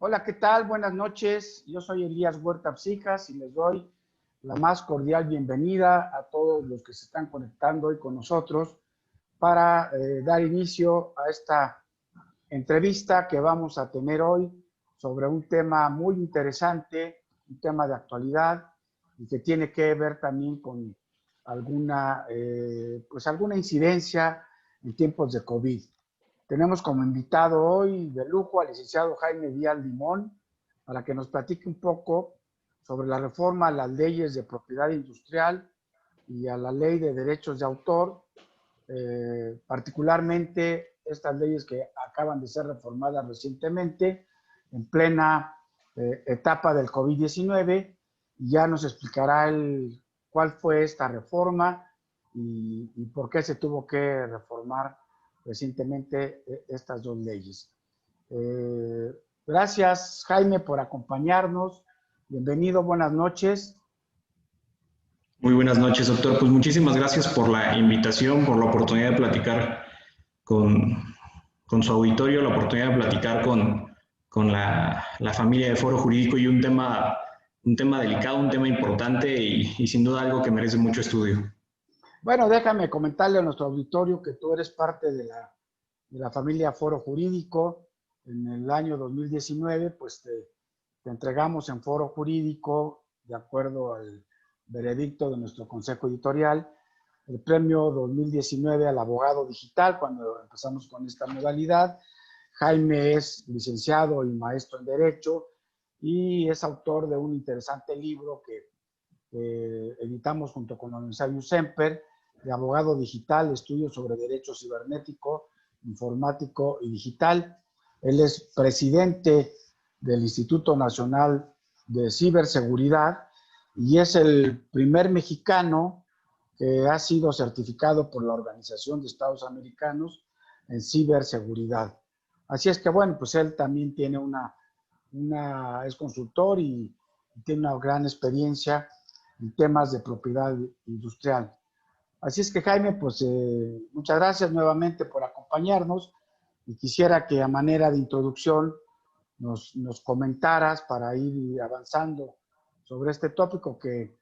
Hola, ¿qué tal? Buenas noches. Yo soy Elías Huerta Psijas y les doy la más cordial bienvenida a todos los que se están conectando hoy con nosotros para dar inicio a esta entrevista que vamos a tener hoy sobre un tema muy interesante, un tema de actualidad y que tiene que ver también con alguna incidencia en tiempos de COVID. Tenemos como invitado hoy de lujo al licenciado Jaime Díaz Limón para que nos platique un poco sobre la reforma a las leyes de propiedad industrial y a la ley de derechos de autor, particularmente estas leyes que acaban de ser reformadas recientemente en plena etapa del COVID-19, y ya nos explicará cuál fue esta reforma y por qué se tuvo que reformar recientemente estas dos leyes. Gracias, Jaime, por acompañarnos. Bienvenido, buenas noches. Muy buenas noches, doctor. Pues muchísimas gracias por la invitación, por la oportunidad de platicar con su auditorio, la oportunidad de platicar con la familia de Foro Jurídico y un tema delicado, un tema importante y sin duda algo que merece mucho estudio. Bueno, déjame comentarle a nuestro auditorio que tú eres parte de la familia Foro Jurídico. En el año 2019, pues te entregamos en Foro Jurídico, de acuerdo al veredicto de nuestro consejo editorial, el premio 2019 al abogado digital, cuando empezamos con esta modalidad. Jaime es licenciado y maestro en Derecho y es autor de un interesante libro que editamos junto con la Universidad Semper, de abogado digital, estudios sobre derecho cibernético, informático y digital. Él es presidente del Instituto Nacional de Ciberseguridad y es el primer mexicano que ha sido certificado por la Organización de Estados Americanos en ciberseguridad. Así es que, bueno, pues él también tiene es consultor y tiene una gran experiencia en temas de propiedad industrial. Así es que, Jaime, pues muchas gracias nuevamente por acompañarnos y quisiera que a manera de introducción nos comentaras para ir avanzando sobre este tópico que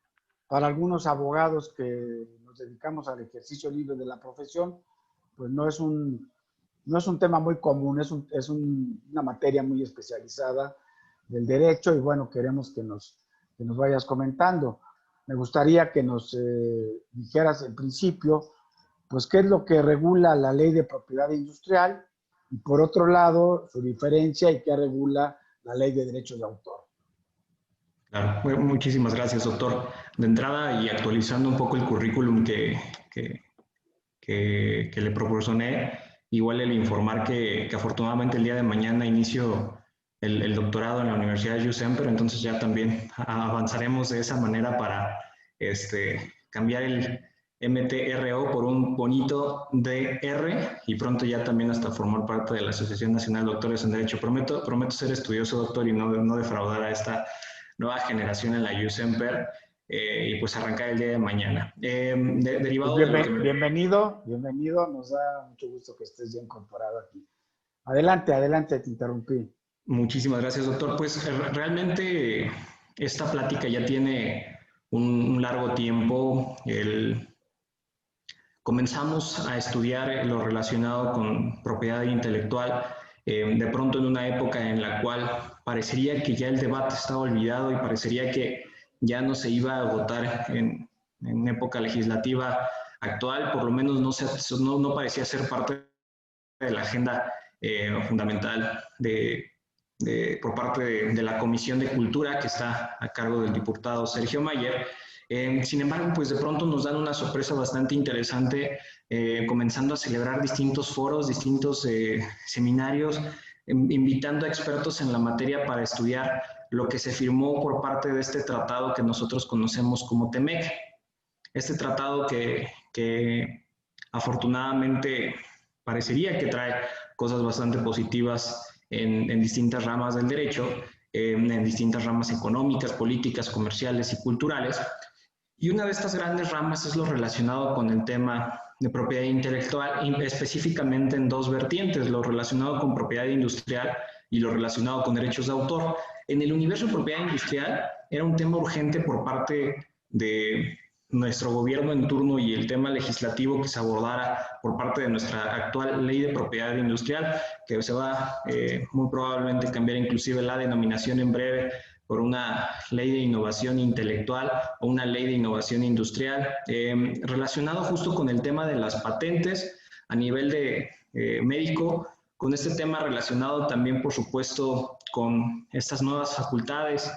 para algunos abogados que nos dedicamos al ejercicio libre de la profesión, pues no es un tema muy común, es una materia muy especializada del derecho y bueno, queremos que nos vayas comentando. Me gustaría que nos dijeras en principio, pues, qué es lo que regula la ley de propiedad industrial y, por otro lado, su diferencia y qué regula la ley de derechos de autor. Claro, muchísimas gracias, doctor. De entrada y actualizando un poco el currículum que le proporcioné, igual el informar que afortunadamente el día de mañana inicio el doctorado en la Universidad de Semper, entonces ya también avanzaremos de esa manera para cambiar el MTRO por un bonito DR y pronto ya también hasta formar parte de la Asociación Nacional de Doctores en Derecho. Prometo ser estudioso, doctor, y no defraudar a esta nueva generación en la Semper. Y pues arrancar el día de mañana. Derivado Pues de lo que bienvenido, nos da mucho gusto que estés ya incorporado aquí. Adelante, te interrumpí. Muchísimas gracias, doctor. Pues realmente esta plática ya tiene un largo tiempo. Comenzamos a estudiar lo relacionado con propiedad intelectual, de pronto en una época en la cual parecería que ya el debate estaba olvidado y parecería que ya no se iba a votar en época legislativa actual, por lo menos no parecía ser parte de la agenda fundamental por parte de la Comisión de Cultura, que está a cargo del diputado Sergio Mayer. Sin embargo, pues de pronto nos dan una sorpresa bastante interesante, comenzando a celebrar distintos foros, distintos seminarios, invitando a expertos en la materia para estudiar lo que se firmó por parte de este tratado que nosotros conocemos como TEMEC. Este tratado que afortunadamente parecería que trae cosas bastante positivas en distintas ramas del derecho, en distintas ramas económicas, políticas, comerciales y culturales. Y una de estas grandes ramas es lo relacionado con el tema de propiedad intelectual, específicamente en dos vertientes, lo relacionado con propiedad industrial y lo relacionado con derechos de autor. En el universo de propiedad industrial era un tema urgente por parte de nuestro gobierno en turno y el tema legislativo que se abordara por parte de nuestra actual ley de propiedad industrial, que se va muy probablemente cambiar inclusive la denominación en breve por una ley de innovación intelectual o una ley de innovación industrial, relacionado justo con el tema de las patentes a nivel de médico, con este tema relacionado también, por supuesto, con estas nuevas facultades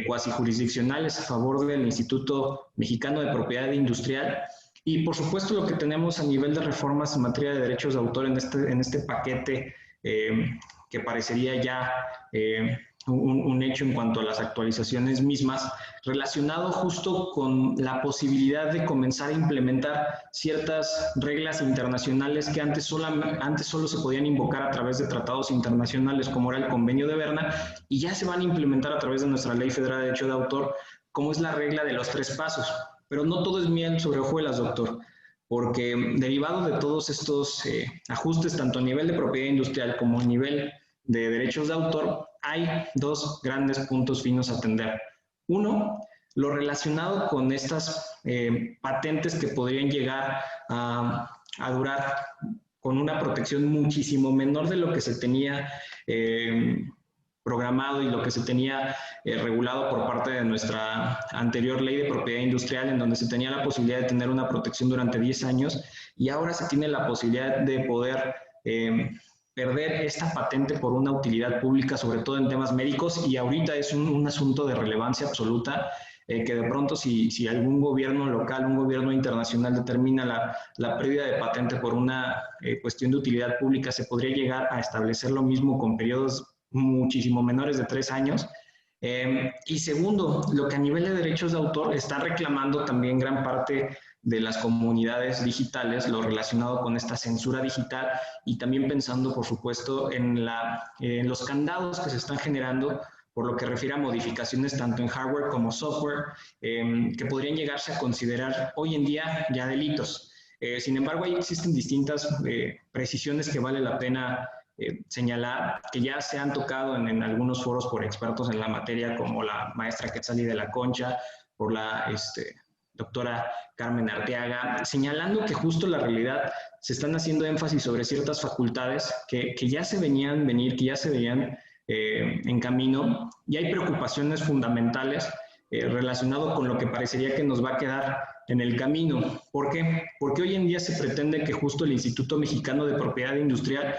cuasi jurisdiccionales a favor del Instituto Mexicano de Propiedad Industrial y, por supuesto, lo que tenemos a nivel de reformas en materia de derechos de autor en este paquete que parecería ya un hecho en cuanto a las actualizaciones mismas, relacionado justo con la posibilidad de comenzar a implementar ciertas reglas internacionales que antes solo se podían invocar a través de tratados internacionales, como era el Convenio de Berna, y ya se van a implementar a través de nuestra Ley Federal de Derecho de Autor, como es la regla de los 3 pasos. Pero no todo es miel sobre hojuelas, doctor, porque derivado de todos estos ajustes, tanto a nivel de propiedad industrial como a nivel de derechos de autor, hay 2 grandes puntos finos a atender. Uno, lo relacionado con estas patentes que podrían llegar a durar con una protección muchísimo menor de lo que se tenía programado y lo que se tenía regulado por parte de nuestra anterior ley de propiedad industrial, en donde se tenía la posibilidad de tener una protección durante 10 años y ahora se tiene la posibilidad de poder perder esta patente por una utilidad pública, sobre todo en temas médicos, y ahorita es un asunto de relevancia absoluta, que de pronto si algún gobierno local, un gobierno internacional determina la pérdida de patente por una cuestión de utilidad pública, se podría llegar a establecer lo mismo con periodos muchísimo menores de 3 años. Y segundo, lo que a nivel de derechos de autor está reclamando también gran parte de las comunidades digitales, lo relacionado con esta censura digital y también pensando, por supuesto, en los candados que se están generando por lo que refiere a modificaciones tanto en hardware como software, que podrían llegarse a considerar hoy en día ya delitos. Sin embargo, ahí existen distintas precisiones que vale la pena señalar, que ya se han tocado en algunos foros por expertos en la materia, como la maestra Quetzali de la Concha, por la doctora Carmen Arteaga, señalando que justo la realidad se están haciendo énfasis sobre ciertas facultades que ya se venían venir, que ya se veían en camino, y hay preocupaciones fundamentales relacionado con lo que parecería que nos va a quedar en el camino. ¿Por qué? Porque hoy en día se pretende que justo el Instituto Mexicano de Propiedad Industrial,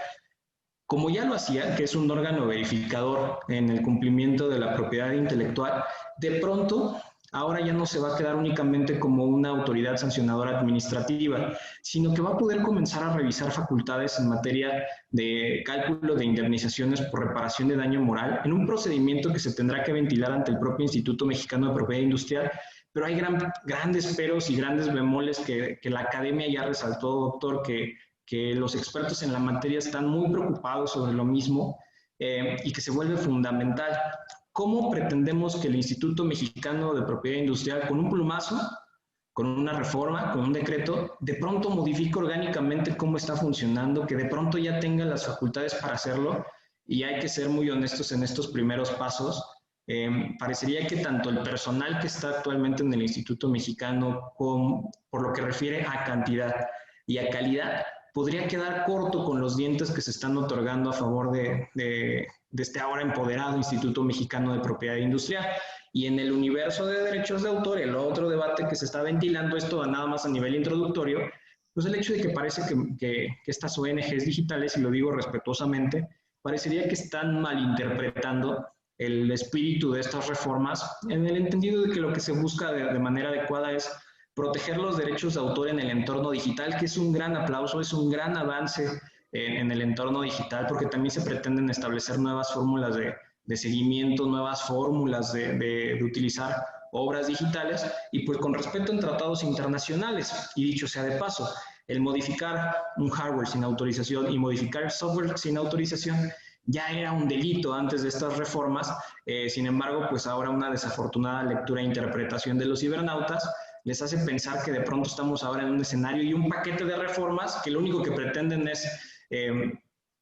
como ya lo hacía, que es un órgano verificador en el cumplimiento de la propiedad intelectual, de pronto ahora ya no se va a quedar únicamente como una autoridad sancionadora administrativa, sino que va a poder comenzar a revisar facultades en materia de cálculo de indemnizaciones por reparación de daño moral en un procedimiento que se tendrá que ventilar ante el propio Instituto Mexicano de Propiedad Industrial, pero hay grandes peros y grandes bemoles que la academia ya resaltó, doctor, que los expertos en la materia están muy preocupados sobre lo mismo y que se vuelve fundamental. ¿Cómo pretendemos que el Instituto Mexicano de Propiedad Industrial, con un plumazo, con una reforma, con un decreto, de pronto modifique orgánicamente cómo está funcionando, que de pronto ya tenga las facultades para hacerlo? Y hay que ser muy honestos en estos primeros pasos. Parecería que tanto el personal que está actualmente en el Instituto Mexicano, por lo que refiere a cantidad y a calidad, podría quedar corto con los dientes que se están otorgando a favor de este ahora empoderado Instituto Mexicano de Propiedad Industrial. Y en el universo de derechos de autor, el otro debate que se está ventilando, esto nada más a nivel introductorio, pues el hecho de que parece que estas ONGs digitales, y lo digo respetuosamente, parecería que están malinterpretando el espíritu de estas reformas, en el entendido de que lo que se busca de manera adecuada es proteger los derechos de autor en el entorno digital, que es un gran aplauso, es un gran avance en el entorno digital, porque también se pretenden establecer nuevas fórmulas de seguimiento, nuevas fórmulas de utilizar obras digitales, y pues con respeto en tratados internacionales. Y dicho sea de paso, el modificar un hardware sin autorización y modificar software sin autorización ya era un delito antes de estas reformas. Sin embargo, pues ahora una desafortunada lectura e interpretación de los cibernautas les hace pensar que de pronto estamos ahora en un escenario y un paquete de reformas que lo único que pretenden es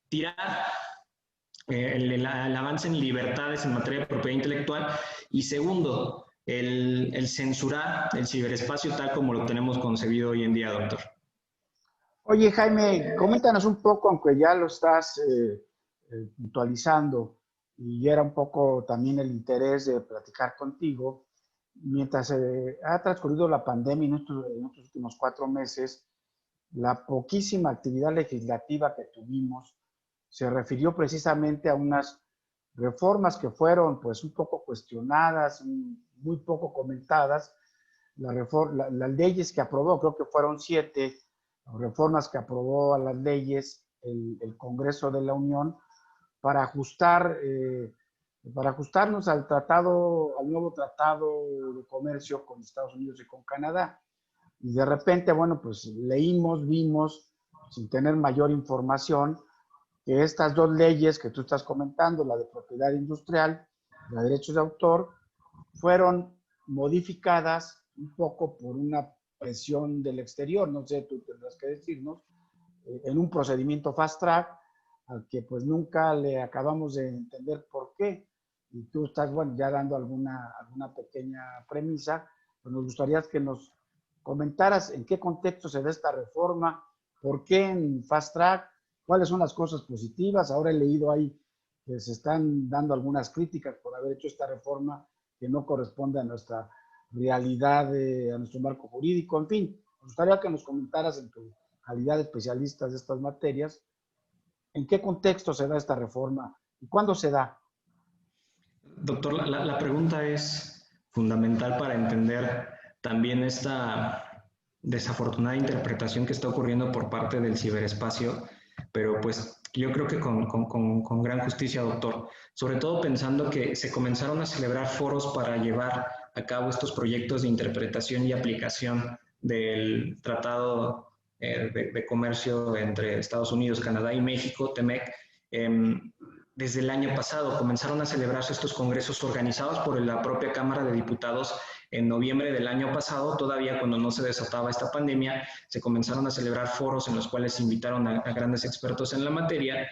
tirar el avance en libertades en materia de propiedad intelectual, y segundo, el censurar el ciberespacio tal como lo tenemos concebido hoy en día, doctor. Oye, Jaime, coméntanos un poco, aunque ya lo estás puntualizando, y era un poco también el interés de platicar contigo, mientras ha transcurrido la pandemia en estos últimos 4 meses, la poquísima actividad legislativa que tuvimos se refirió precisamente a unas reformas que fueron pues un poco cuestionadas, muy poco comentadas. Las leyes que aprobó, creo que fueron 7 reformas que aprobó a las leyes el Congreso de la Unión para para ajustarnos al nuevo tratado de comercio con Estados Unidos y con Canadá. Y de repente, bueno, pues vimos, sin tener mayor información, que estas 2 leyes que tú estás comentando, la de propiedad industrial, la de derechos de autor, fueron modificadas un poco por una presión del exterior, no sé, tú tendrás que decirnos, en un procedimiento fast track, al que pues nunca le acabamos de entender por qué. Y tú estás, bueno, ya dando alguna pequeña premisa, pues nos gustaría que nos comentaras en qué contexto se da esta reforma, por qué en fast track, cuáles son las cosas positivas. Ahora he leído ahí que se están dando algunas críticas por haber hecho esta reforma que no corresponde a nuestra realidad, a nuestro marco jurídico. En fin, nos gustaría que nos comentaras en tu calidad de especialistas de estas materias, en qué contexto se da esta reforma y cuándo se da. Doctor, la pregunta es fundamental para entender también esta desafortunada interpretación que está ocurriendo por parte del ciberespacio, pero pues yo creo que con gran justicia, doctor, sobre todo pensando que se comenzaron a celebrar foros para llevar a cabo estos proyectos de interpretación y aplicación del Tratado de Comercio entre Estados Unidos, Canadá y México, TEMEC. Desde el año pasado comenzaron a celebrarse estos congresos organizados por la propia Cámara de Diputados en noviembre del año pasado, todavía cuando no se desataba esta pandemia. Se comenzaron a celebrar foros en los cuales se invitaron a grandes expertos en la materia.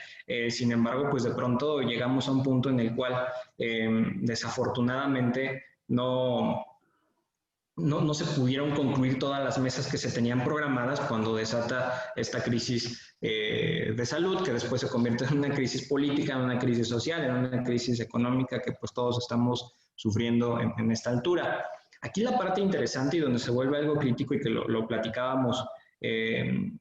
Sin embargo, pues de pronto llegamos a un punto en el cual desafortunadamente no se pudieron concluir todas las mesas que se tenían programadas cuando desata esta crisis de salud, que después se convierte en una crisis política, en una crisis social, en una crisis económica que pues todos estamos sufriendo en esta altura. Aquí la parte interesante y donde se vuelve algo crítico y que lo platicábamos en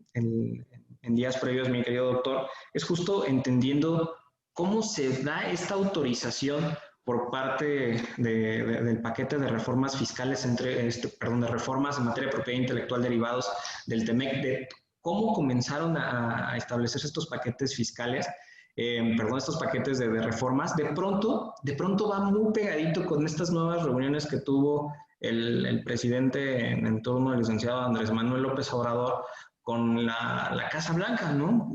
días previos, mi querido doctor, es justo entendiendo cómo se da esta autorización por parte del paquete de reformas fiscales, de reformas en materia de propiedad intelectual derivados del TEMEC, de cómo comenzaron a establecerse estos paquetes fiscales, estos paquetes de reformas, de pronto va muy pegadito con estas nuevas reuniones que tuvo el presidente en turno, el licenciado Andrés Manuel López Obrador, con la Casa Blanca, ¿no?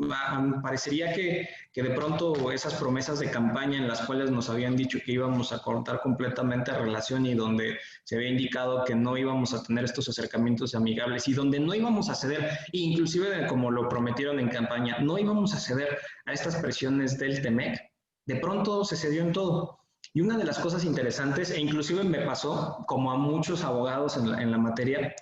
Parecería que de pronto esas promesas de campaña en las cuales nos habían dicho que íbamos a cortar completamente la relación y donde se había indicado que no íbamos a tener estos acercamientos amigables y donde no íbamos a ceder, inclusive como lo prometieron en campaña, no íbamos a ceder a estas presiones del TEMEC, de pronto se cedió en todo. Y una de las cosas interesantes, e inclusive me pasó, como a muchos abogados en la materia,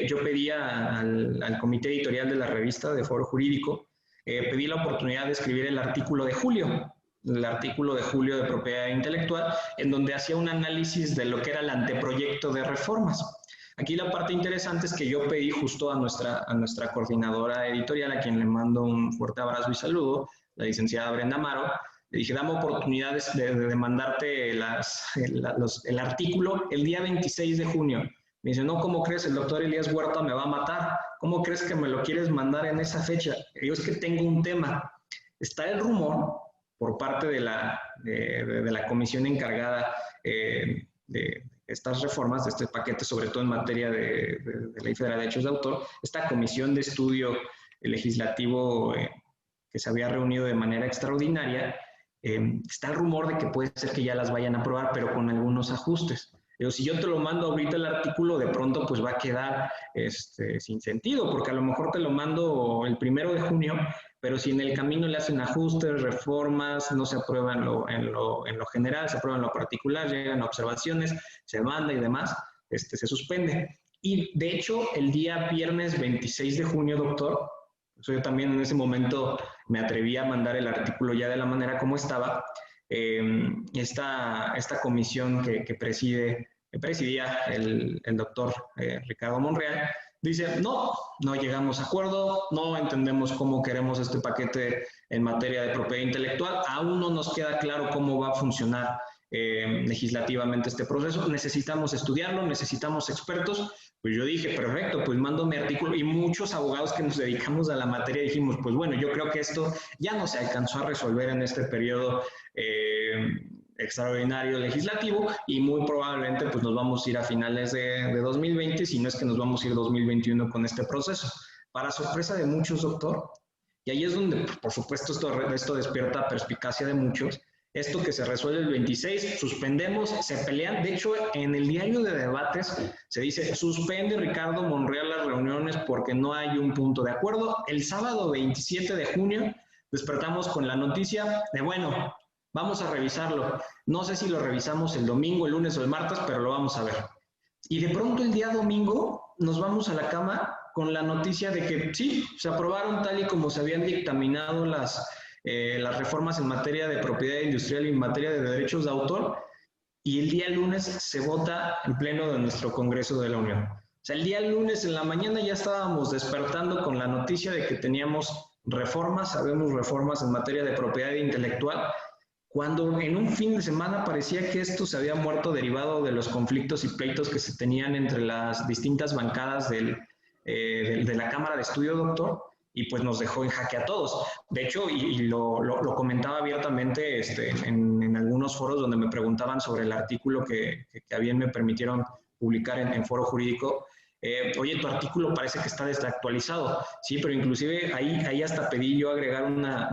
yo pedía al comité editorial de la revista de Foro Jurídico, pedí la oportunidad de escribir el artículo de julio de propiedad intelectual, en donde hacía un análisis de lo que era el anteproyecto de reformas. Aquí la parte interesante es que yo pedí justo a nuestra coordinadora editorial, a quien le mando un fuerte abrazo y saludo, la licenciada Brenda Amaro. Le dije, dame oportunidades de mandarte el artículo el día 26 de junio. Me dice, no, ¿cómo crees? El doctor Elías Huerta me va a matar. ¿Cómo crees que me lo quieres mandar en esa fecha? Yo, es que tengo un tema. Está el rumor por parte de la comisión encargada de estas reformas, de este paquete, sobre todo en materia de Ley Federal de Derechos de Autor, esta comisión de estudio legislativo que se había reunido de manera extraordinaria, está el rumor de que puede ser que ya las vayan a aprobar, pero con algunos ajustes. Pero si yo te lo mando ahorita el artículo, de pronto pues va a quedar sin sentido, porque a lo mejor te lo mando el 1 de junio, pero si en el camino le hacen ajustes, reformas, no se aprueba en lo general, se aprueba en lo particular, llegan observaciones, se manda y demás, se suspende. Y de hecho, el día viernes 26 de junio, doctor, yo también en ese momento me atreví a mandar el artículo ya de la manera como estaba, esta comisión que presidía el doctor Ricardo Monreal, dice, no llegamos a acuerdo, no entendemos cómo queremos este paquete en materia de propiedad intelectual, aún no nos queda claro cómo va a funcionar legislativamente este proceso, necesitamos estudiarlo, necesitamos expertos. Pues yo dije, perfecto, pues mando mi artículo, y muchos abogados que nos dedicamos a la materia dijimos, pues bueno, yo creo que esto ya no se alcanzó a resolver en este periodo extraordinario legislativo, y muy probablemente pues nos vamos a ir a finales de 2020, si no es que nos vamos a ir 2021 con este proceso. Para sorpresa de muchos, doctor, y ahí es donde, por supuesto, esto despierta perspicacia de muchos. Esto que se resuelve el 26, suspendemos, se pelean. De hecho, en el diario de debates se dice, suspende Ricardo Monreal las reuniones porque no hay un punto de acuerdo. El sábado 27 de junio despertamos con la noticia de, bueno, vamos a revisarlo. No sé si lo revisamos el domingo, el lunes o el martes, pero lo vamos a ver. Y de pronto el día domingo nos vamos a la cama con la noticia de que sí, se aprobaron tal y como se habían dictaminado las reformas en materia de propiedad industrial y en materia de derechos de autor, y el día lunes se vota en pleno de nuestro Congreso de la Unión. O sea, el día lunes en la mañana ya estábamos despertando con la noticia de que teníamos reformas, sabemos reformas en materia de propiedad intelectual, cuando en un fin de semana parecía que esto se había muerto derivado de los conflictos y pleitos que se tenían entre las distintas bancadas de la Cámara de Estudio, doctor, y pues nos dejó en jaque a todos. De hecho, y lo comentaba abiertamente en algunos foros donde me preguntaban sobre el artículo que a bien me permitieron publicar en Foro Jurídico. Oye, tu artículo parece que está desactualizado. Sí, pero inclusive ahí hasta pedí yo agregar una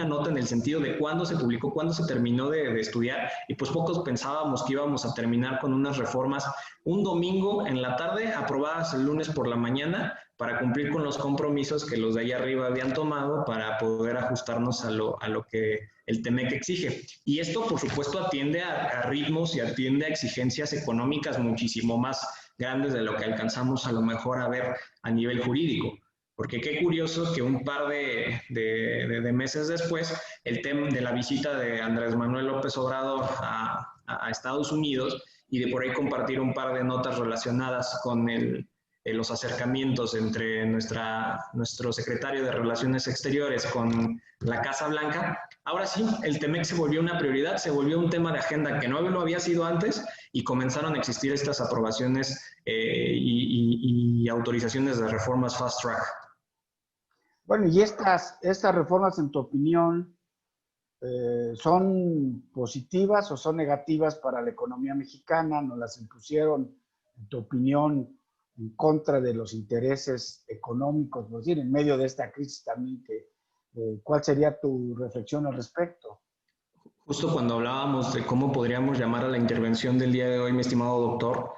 nota en el sentido de cuándo se publicó, cuándo se terminó de estudiar, y pues pocos pensábamos que íbamos a terminar con unas reformas un domingo en la tarde, aprobadas el lunes por la mañana, para cumplir con los compromisos que los de allá arriba habían tomado para poder ajustarnos a lo que el TEMEC exige. Y esto, por supuesto, atiende a ritmos y atiende a exigencias económicas muchísimo más grandes de lo que alcanzamos a lo mejor a ver a nivel jurídico. Porque qué curioso que un par de meses después, el tema de la visita de Andrés Manuel López Obrador a Estados Unidos, y de por ahí compartir un par de notas relacionadas con los acercamientos entre nuestro secretario de Relaciones Exteriores con la Casa Blanca, ahora sí, el TEMEC se volvió una prioridad, se volvió un tema de agenda que no lo había sido antes, y comenzaron a existir estas aprobaciones y autorizaciones de reformas fast track. Bueno, y estas reformas, en tu opinión, ¿son positivas o son negativas para la economía mexicana? ¿Nos las impusieron, en tu opinión, en contra de los intereses económicos? Es decir, en medio de esta crisis también, ¿cuál sería tu reflexión al respecto? Justo cuando hablábamos de cómo podríamos llamar a la intervención del día de hoy, mi estimado doctor,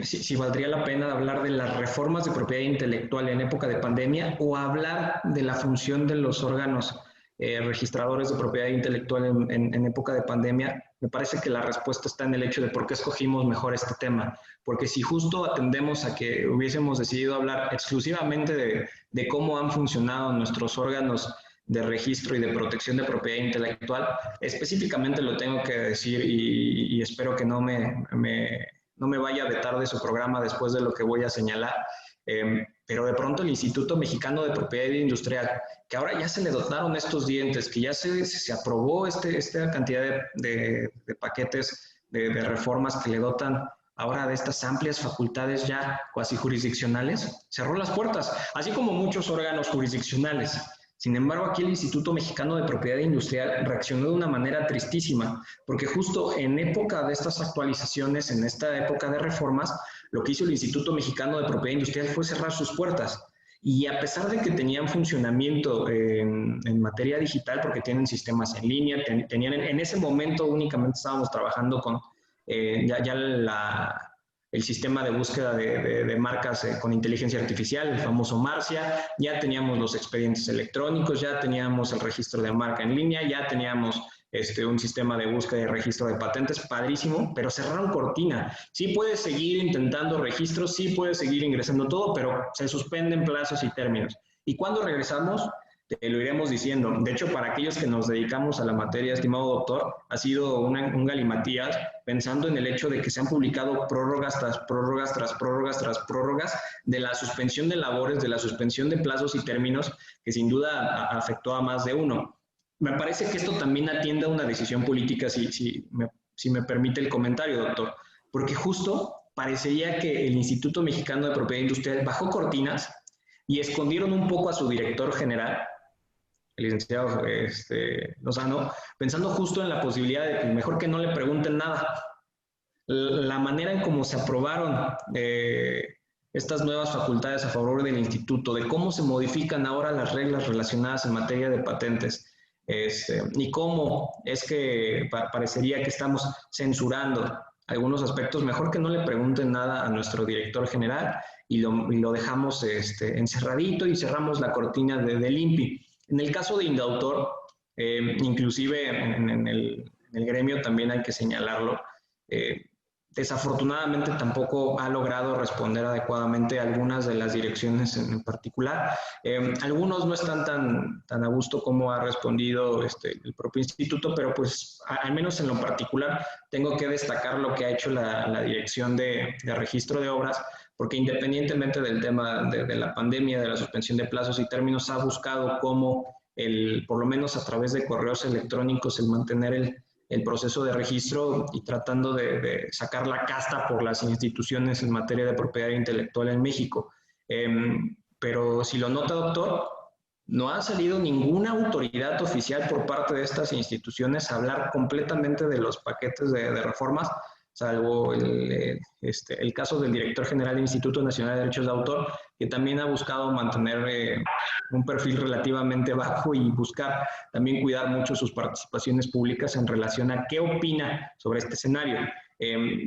si valdría la pena hablar de las reformas de propiedad intelectual en época de pandemia, o hablar de la función de los órganos registradores de propiedad intelectual en época de pandemia. Me parece que la respuesta está en el hecho de por qué escogimos mejor este tema. Porque si justo atendemos a que hubiésemos decidido hablar exclusivamente de cómo han funcionado nuestros órganos de registro y de protección de propiedad intelectual, específicamente lo tengo que decir, y espero que no me vaya a vetar de su programa después de lo que voy a señalar, pero de pronto el Instituto Mexicano de Propiedad Industrial, que ahora ya se le dotaron estos dientes, que ya se aprobó esta cantidad de paquetes de reformas que le dotan ahora de estas amplias facultades ya cuasi jurisdiccionales, cerró las puertas, así como muchos órganos jurisdiccionales. Sin embargo, aquí el Instituto Mexicano de Propiedad Industrial reaccionó de una manera tristísima, porque justo en época de estas actualizaciones, en esta época de reformas, lo que hizo el Instituto Mexicano de Propiedad Industrial fue cerrar sus puertas. Y a pesar de que tenían funcionamiento en materia digital, porque tienen sistemas en línea, en ese momento únicamente estábamos trabajando con el sistema de búsqueda de marcas con inteligencia artificial, el famoso Marcia, ya teníamos los expedientes electrónicos, ya teníamos el registro de marca en línea, ya teníamos un sistema de búsqueda y registro de patentes, padrísimo, pero cerraron cortina. Sí puedes seguir intentando registros, sí puedes seguir ingresando todo, pero se suspenden plazos y términos. ¿Y cuándo regresamos? Te lo iremos diciendo. De hecho, para aquellos que nos dedicamos a la materia, estimado doctor, ha sido un galimatías pensando en el hecho de que se han publicado prórrogas tras prórrogas, tras prórrogas, tras prórrogas de la suspensión de labores, de la suspensión de plazos y términos, que sin duda afectó a más de uno. Me parece que esto también atiende a una decisión política, si me permite el comentario, doctor, porque justo parecería que el Instituto Mexicano de Propiedad Industrial bajó cortinas y escondieron un poco a su director general, el licenciado Lozano, pensando justo en la posibilidad de que mejor que no le pregunten nada. La manera en cómo se aprobaron estas nuevas facultades a favor del instituto, de cómo se modifican ahora las reglas relacionadas en materia de patentes, y cómo es que parecería que estamos censurando algunos aspectos, mejor que no le pregunten nada a nuestro director general y lo dejamos encerradito y cerramos la cortina del INPI. En el caso de Indautor, inclusive en el gremio también hay que señalarlo, desafortunadamente tampoco ha logrado responder adecuadamente a algunas de las direcciones en particular. Algunos no están tan a gusto como ha respondido el propio instituto, pero pues al menos en lo particular tengo que destacar lo que ha hecho la dirección de registro de obras, porque independientemente del tema de la pandemia, de la suspensión de plazos y términos, ha buscado cómo, por lo menos a través de correos electrónicos, el mantener el proceso de registro y tratando de sacar la casta por las instituciones en materia de propiedad intelectual en México. Pero si lo nota, doctor, no ha salido ninguna autoridad oficial por parte de estas instituciones a hablar completamente de los paquetes de reformas, salvo el caso del director general del Instituto Nacional de Derechos de Autor, que también ha buscado mantener un perfil relativamente bajo y buscar también cuidar mucho sus participaciones públicas en relación a qué opina sobre este escenario.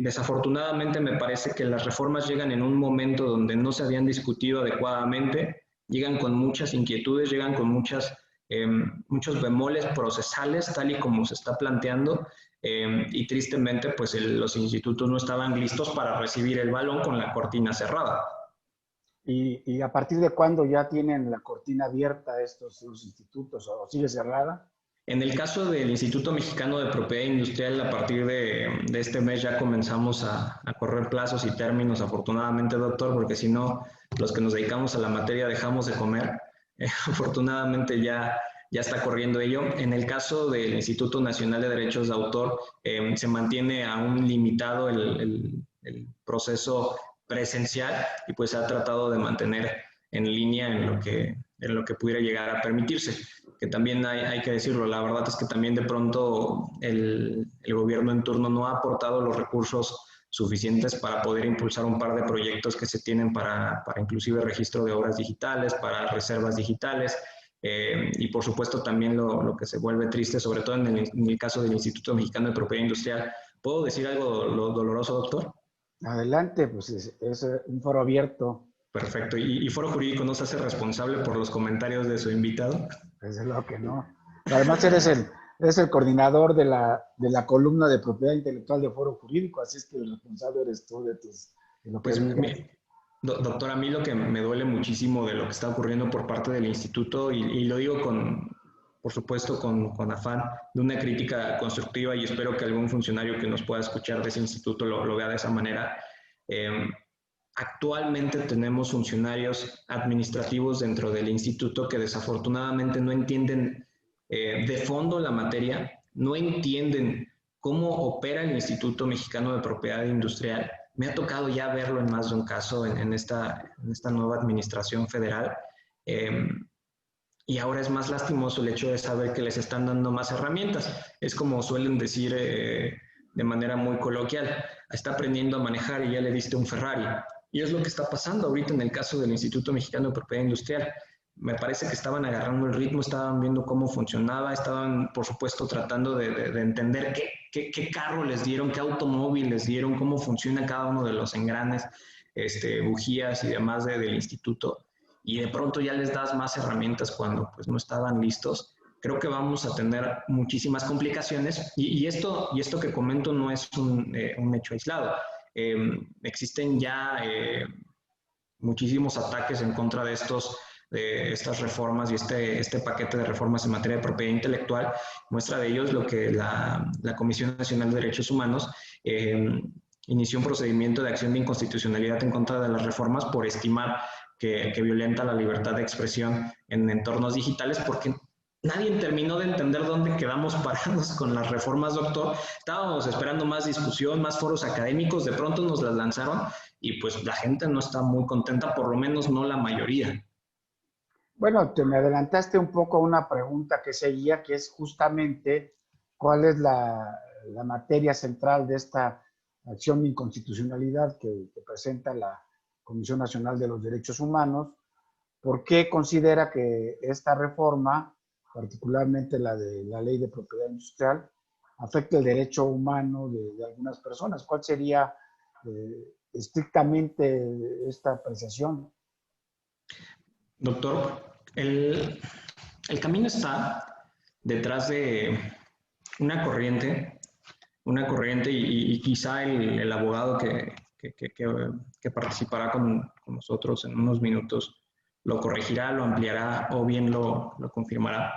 Desafortunadamente me parece que las reformas llegan en un momento donde no se habían discutido adecuadamente, llegan con muchas inquietudes, llegan con muchos bemoles procesales, tal y como se está planteando, y tristemente pues los institutos no estaban listos para recibir el balón con la cortina cerrada. ¿Y a partir de cuándo ya tienen la cortina abierta estos institutos o sigue cerrada? En el caso del Instituto Mexicano de Propiedad Industrial, a partir de este mes ya comenzamos a correr plazos y términos, afortunadamente, doctor, porque si no, los que nos dedicamos a la materia dejamos de comer. Afortunadamente ya está corriendo ello. En el caso del Instituto Nacional de Derechos de Autor, se mantiene aún limitado el proceso presencial y pues se ha tratado de mantener en línea en lo que pudiera llegar a permitirse. Que también hay que decirlo, la verdad es que también de pronto el gobierno en turno no ha aportado los recursos suficientes para poder impulsar un par de proyectos que se tienen para inclusive registro de obras digitales, para reservas digitales, y por supuesto también lo que se vuelve triste, sobre todo en el caso del Instituto Mexicano de Propiedad Industrial. ¿Puedo decir algo doloroso, doctor? Adelante, pues es un foro abierto. Perfecto. ¿Y Foro Jurídico no se hace responsable por los comentarios de su invitado? Desde luego que no. Además eres el coordinador de la columna de propiedad intelectual de Foro Jurídico, así es que el responsable eres tú de lo que pues, digas. Doctor, a mí lo que me duele muchísimo de lo que está ocurriendo por parte del instituto, y lo digo por supuesto con afán de una crítica constructiva, y espero que algún funcionario que nos pueda escuchar de ese instituto lo vea de esa manera. Actualmente tenemos funcionarios administrativos dentro del instituto que desafortunadamente no entienden de fondo la materia, no entienden cómo opera el Instituto Mexicano de Propiedad Industrial. Me ha tocado ya verlo en más de un caso en esta nueva administración federal, y ahora es más lastimoso el hecho de saber que les están dando más herramientas. Es como suelen decir de manera muy coloquial, está aprendiendo a manejar y ya le diste un Ferrari. Y es lo que está pasando ahorita en el caso del Instituto Mexicano de Propiedad Industrial. me parece que estaban agarrando el ritmo, estaban viendo cómo funcionaba, estaban, por supuesto, tratando de entender qué carro les dieron, qué automóvil les dieron, cómo funciona cada uno de los engranes, bujías y demás del instituto. Y de pronto ya les das más herramientas cuando pues, no estaban listos. Creo que vamos a tener muchísimas complicaciones y esto que comento no es un hecho aislado. Existen ya muchísimos ataques en contra de estas reformas y este paquete de reformas en materia de propiedad intelectual. Muestra de ello es lo que la Comisión Nacional de Derechos Humanos inició un procedimiento de acción de inconstitucionalidad en contra de las reformas por estimar que violenta la libertad de expresión en entornos digitales, porque nadie terminó de entender dónde quedamos parados con las reformas, doctor. Estábamos esperando más discusión, más foros académicos, de pronto nos las lanzaron y pues la gente no está muy contenta, por lo menos no la mayoría. Bueno, te me adelantaste un poco a una pregunta que seguía, que es justamente cuál es la materia central de esta acción de inconstitucionalidad que presenta la Comisión Nacional de los Derechos Humanos. ¿Por qué considera que esta reforma, particularmente la de la Ley de Propiedad Industrial, afecta el derecho humano de algunas personas? ¿Cuál sería estrictamente esta apreciación? Doctor, el camino está detrás de una corriente y quizá el abogado que participará con nosotros en unos minutos lo corregirá, lo ampliará o bien lo confirmará.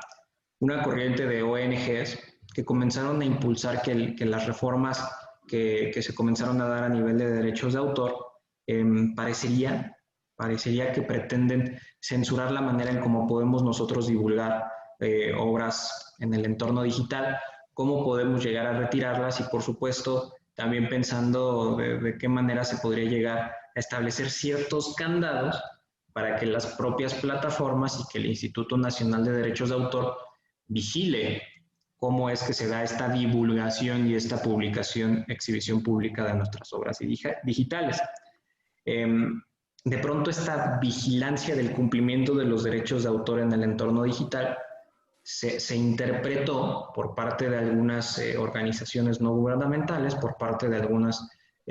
Una corriente de ONGs que comenzaron a impulsar que las reformas que se comenzaron a dar a nivel de derechos de autor parecería que pretenden censurar la manera en cómo podemos nosotros divulgar obras en el entorno digital, cómo podemos llegar a retirarlas y, por supuesto, también pensando de qué manera se podría llegar a establecer ciertos candados para que las propias plataformas y que el Instituto Nacional de Derechos de Autor vigile cómo es que se da esta divulgación y esta publicación, exhibición pública de nuestras obras digitales. De pronto esta vigilancia del cumplimiento de los derechos de autor en el entorno digital se interpretó por parte de algunas organizaciones no gubernamentales, por parte de algunas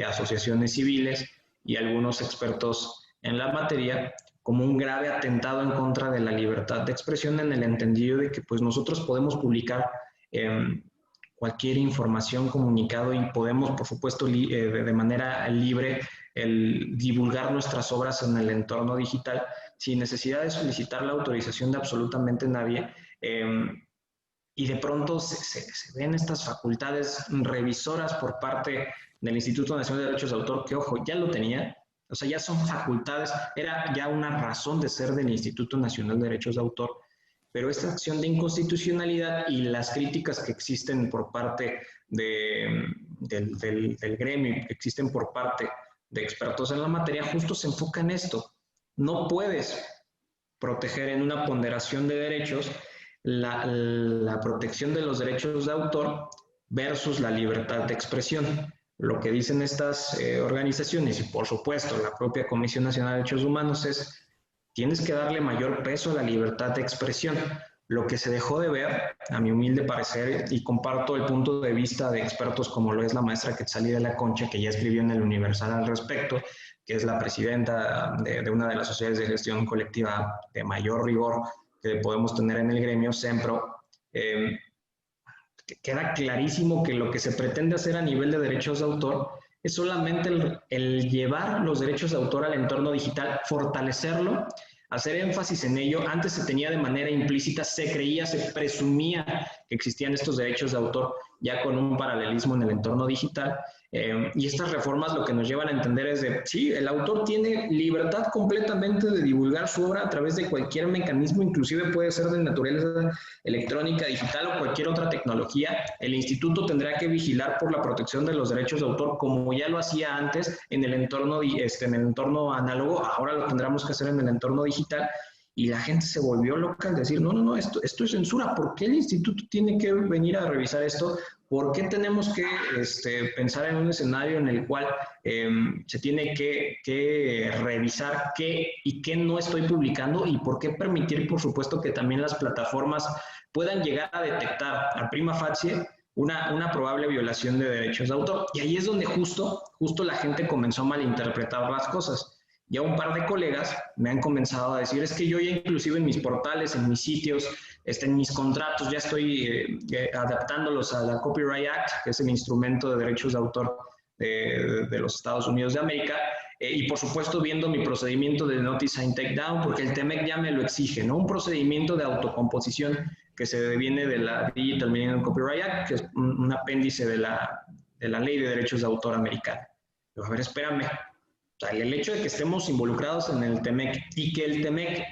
asociaciones civiles y algunos expertos en la materia como un grave atentado en contra de la libertad de expresión, en el entendido de que pues, nosotros podemos publicar cualquier información, comunicado y podemos, por supuesto, de manera libre divulgar nuestras obras en el entorno digital sin necesidad de solicitar la autorización de absolutamente nadie. Y de pronto se ven estas facultades revisoras por parte del Instituto Nacional de Derechos de Autor, que, ojo, ya lo tenía, o sea, ya son facultades, era ya una razón de ser del Instituto Nacional de Derechos de Autor, pero esta acción de inconstitucionalidad y las críticas que existen por parte del gremio, que existen por parte de expertos en la materia, justo se enfoca en esto. No puedes proteger en una ponderación de derechos la protección de los derechos de autor versus la libertad de expresión. Lo que dicen estas organizaciones y por supuesto la propia Comisión Nacional de Derechos Humanos es: tienes que darle mayor peso a la libertad de expresión. Lo que se dejó de ver, a mi humilde parecer, y comparto el punto de vista de expertos como lo es la maestra Quetzalí de la Concha, que ya escribió en el Universal al respecto, que es la presidenta de una de las sociedades de gestión colectiva de mayor rigor que podemos tener en el gremio, SEMPRO. Queda clarísimo que lo que se pretende hacer a nivel de derechos de autor es solamente el llevar los derechos de autor al entorno digital, fortalecerlo, hacer énfasis en ello. Antes se tenía de manera implícita, se creía, se presumía que existían estos derechos de autor ya con un paralelismo en el entorno digital. Y estas reformas lo que nos llevan a entender es de, sí, el autor tiene libertad completamente de divulgar su obra a través de cualquier mecanismo, inclusive puede ser de naturaleza electrónica, digital o cualquier otra tecnología. El instituto tendrá que vigilar por la protección de los derechos de autor como ya lo hacía antes en el entorno análogo, ahora lo tendremos que hacer en el entorno digital. Y la gente se volvió loca al decir, no, esto es censura. ¿Por qué el instituto tiene que venir a revisar esto? ¿Por qué tenemos que pensar en un escenario en el cual se tiene que revisar qué y qué no estoy publicando? ¿Y por qué permitir, por supuesto, que también las plataformas puedan llegar a detectar a prima facie una probable violación de derechos de autor? Y ahí es donde justo la gente comenzó a malinterpretar las cosas. Ya un par de colegas me han comenzado a decir, es que yo ya inclusive en mis portales, en mis sitios, en mis contratos, ya estoy adaptándolos a la Copyright Act, que es el instrumento de derechos de autor de los Estados Unidos de América, y por supuesto viendo mi procedimiento de Notice and Takedown, porque el TMEC ya me lo exige, ¿no? Un procedimiento de autocomposición que se viene de la Digital Millennium Copyright Act, que es un apéndice de la Ley de Derechos de Autor americana. Pero, a ver, espérame. O sea, el hecho de que estemos involucrados en el TMEC y que el TMEC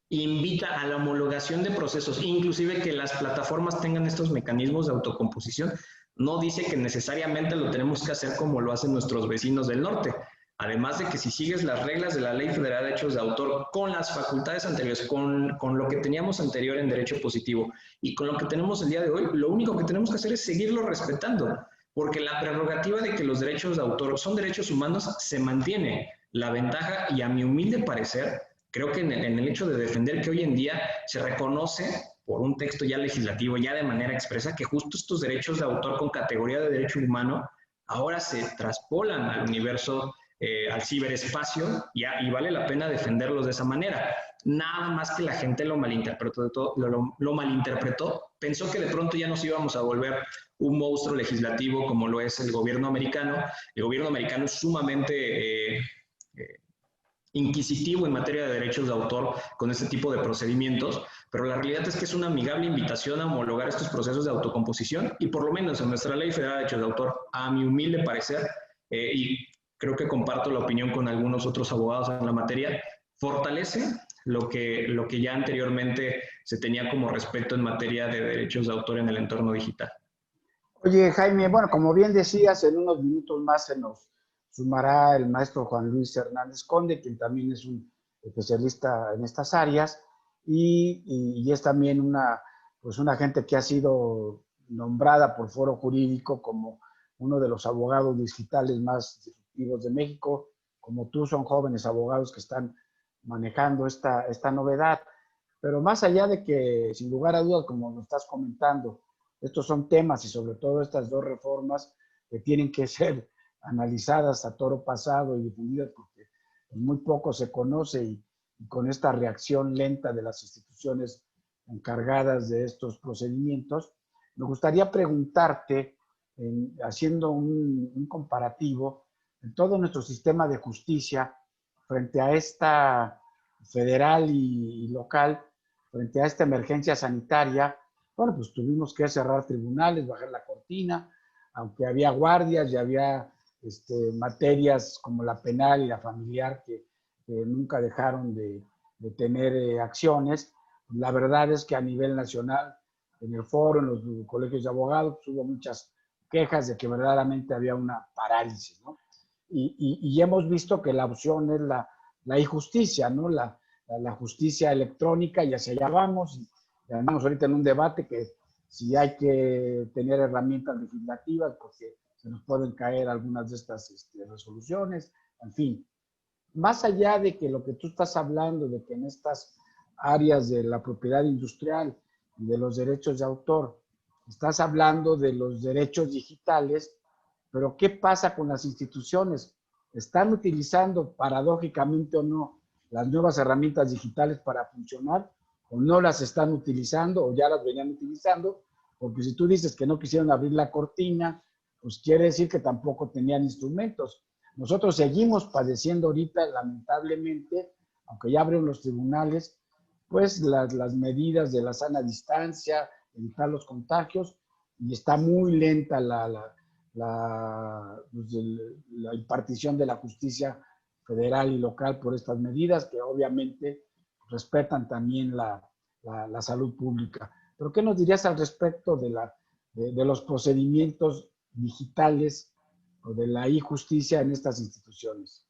invita a la homologación de procesos, inclusive que las plataformas tengan estos mecanismos de autocomposición, no dice que necesariamente lo tenemos que hacer como lo hacen nuestros vecinos del norte. Además de que si sigues las reglas de la Ley Federal de Derechos de Autor con las facultades anteriores, con lo que teníamos anterior en derecho positivo y con lo que tenemos el día de hoy, lo único que tenemos que hacer es seguirlo respetando, porque la prerrogativa de que los derechos de autor son derechos humanos se mantiene. La ventaja, y a mi humilde parecer, creo que en el hecho de defender que hoy en día se reconoce por un texto ya legislativo, ya de manera expresa, que justo estos derechos de autor con categoría de derecho humano ahora se traspolan al universo, al ciberespacio, y vale la pena defenderlos de esa manera. Nada más que la gente lo malinterpretó, lo malinterpretó, pensó que de pronto ya nos íbamos a volver un monstruo legislativo como lo es el gobierno americano. El gobierno americano es sumamente inquisitivo en materia de derechos de autor con este tipo de procedimientos, pero la realidad es que es una amigable invitación a homologar estos procesos de autocomposición y por lo menos en nuestra Ley Federal de Derechos de Autor, a mi humilde parecer, y creo que comparto la opinión con algunos otros abogados en la materia, fortalece lo que ya anteriormente se tenía como respeto en materia de derechos de autor en el entorno digital. Oye, Jaime, bueno, como bien decías, en unos minutos más se nos sumará el maestro Juan Luis Hernández Conde, quien también es un especialista en estas áreas y es también pues una gente que ha sido nombrada por Foro Jurídico como uno de los abogados digitales más disruptivos de México. Como tú, son jóvenes abogados que están manejando esta novedad. Pero más allá de que, sin lugar a dudas, como lo estás comentando, estos son temas y sobre todo estas dos reformas que tienen que ser analizadas a toro pasado y difundidas porque muy poco se conoce y con esta reacción lenta de las instituciones encargadas de estos procedimientos, me gustaría preguntarte, haciendo un comparativo, en todo nuestro sistema de justicia frente a esta federal y local, frente a esta emergencia sanitaria, bueno, pues tuvimos que cerrar tribunales, bajar la cortina, aunque había guardias y había materias como la penal y la familiar que nunca dejaron de tener acciones. La verdad es que a nivel nacional, en el foro, en los colegios de abogados, pues hubo muchas quejas de que verdaderamente había una parálisis, ¿no? Y hemos visto que la opción es la e-justicia, ¿no? La justicia electrónica, y hacia allá vamos. Y andamos ahorita en un debate que si hay que tener herramientas legislativas, porque se nos pueden caer algunas de estas resoluciones, en fin. Más allá de que lo que tú estás hablando, de que en estas áreas de la propiedad industrial y de los derechos de autor, estás hablando de los derechos digitales, pero ¿qué pasa con las instituciones? ¿Están utilizando, paradójicamente o no, las nuevas herramientas digitales para funcionar, o no las están utilizando, o ya las venían utilizando? Porque si tú dices que no quisieron abrir la cortina, pues quiere decir que tampoco tenían instrumentos. Nosotros seguimos padeciendo ahorita, lamentablemente, aunque ya abrieron los tribunales, pues las medidas de la sana distancia, evitar los contagios, y está muy lenta la impartición de la justicia federal y local por estas medidas que obviamente respetan también la salud pública. ¿Pero qué nos dirías al respecto de los procedimientos digitales o de la e-justicia en estas instituciones?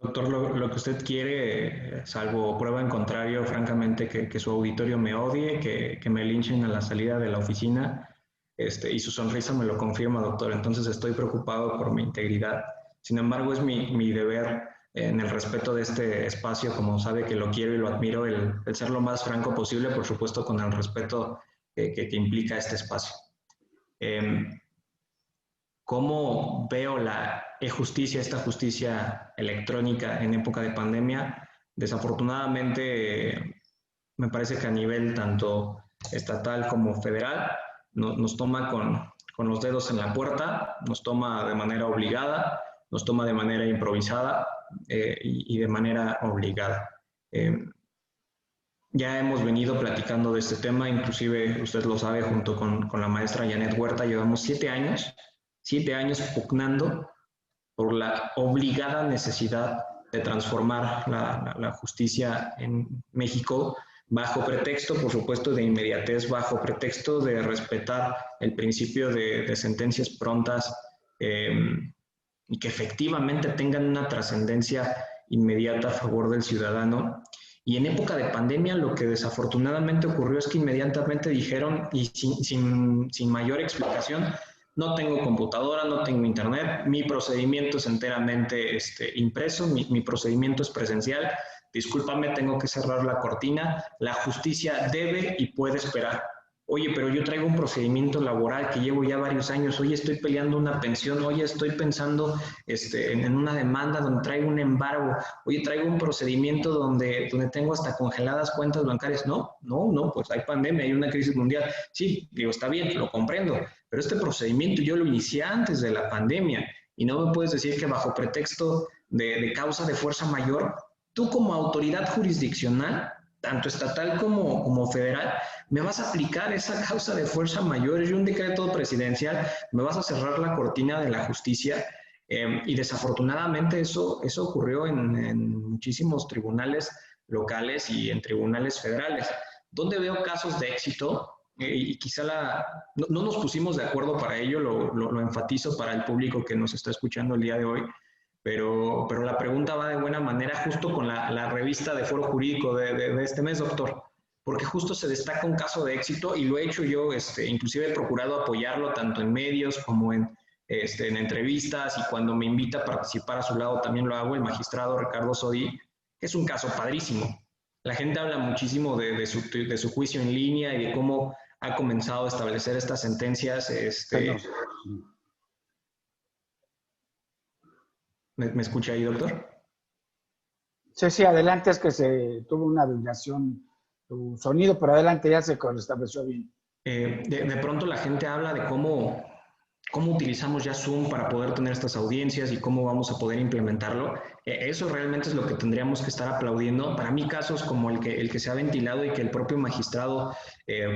Doctor, lo que usted quiere, salvo prueba en contrario, francamente, que su auditorio me odie, que me linchen a la salida de la oficina, y su sonrisa me lo confirma, doctor. Entonces estoy preocupado por mi integridad. Sin embargo, es mi deber, en el respeto de este espacio, como sabe que lo quiero y lo admiro, el ser lo más franco posible, por supuesto, con el respeto que implica este espacio. ¿Cómo veo la e-justicia, esta justicia electrónica en época de pandemia? Desafortunadamente, me parece que a nivel tanto estatal como federal nos toma con los dedos en la puerta, nos toma de manera obligada, nos toma de manera improvisada y de manera obligada. Ya hemos venido platicando de este tema, inclusive usted lo sabe, junto con la maestra Janet Huerta, llevamos 7 años pugnando por la obligada necesidad de transformar la justicia en México bajo pretexto, por supuesto, de inmediatez, bajo pretexto de respetar el principio de sentencias prontas y que efectivamente tengan una trascendencia inmediata a favor del ciudadano. Y en época de pandemia lo que desafortunadamente ocurrió es que inmediatamente dijeron, y sin mayor explicación, no tengo computadora, no tengo internet, mi procedimiento es enteramente impreso, mi procedimiento es presencial, discúlpame, tengo que cerrar la cortina, la justicia debe y puede esperar. Oye, pero yo traigo un procedimiento laboral que llevo ya varios años, oye, estoy peleando una pensión, oye, estoy pensando en una demanda donde traigo un embargo, oye, traigo un procedimiento donde tengo hasta congeladas cuentas bancarias. No, pues hay pandemia, hay una crisis mundial. Sí, digo, está bien, lo comprendo, pero este procedimiento yo lo inicié antes de la pandemia y no me puedes decir que bajo pretexto de causa de fuerza mayor, tú como autoridad jurisdiccional, tanto estatal como federal, me vas a aplicar esa causa de fuerza mayor y un decreto presidencial, me vas a cerrar la cortina de la justicia. Y desafortunadamente eso ocurrió en muchísimos tribunales locales y en tribunales federales. ¿Dónde veo casos de éxito? Y quizá no nos pusimos de acuerdo para ello, lo enfatizo para el público que nos está escuchando el día de hoy, pero la pregunta va de buena manera justo con la revista de Foro Jurídico de este mes, doctor, porque justo se destaca un caso de éxito y lo he hecho yo, inclusive he procurado apoyarlo tanto en medios como en entrevistas, y cuando me invita a participar a su lado también lo hago, el magistrado Ricardo Sodi, que es un caso padrísimo. La gente habla muchísimo de su juicio en línea y de cómo ha comenzado a establecer estas sentencias. ¿Me escucha ahí, doctor? Sí, adelante, es que se tuvo una vibración tu sonido, pero adelante, ya se restableció bien. De pronto la gente habla de cómo utilizamos ya Zoom para poder tener estas audiencias y cómo vamos a poder implementarlo. Eso realmente es lo que tendríamos que estar aplaudiendo. Para mí, casos como el que se ha ventilado y que el propio magistrado,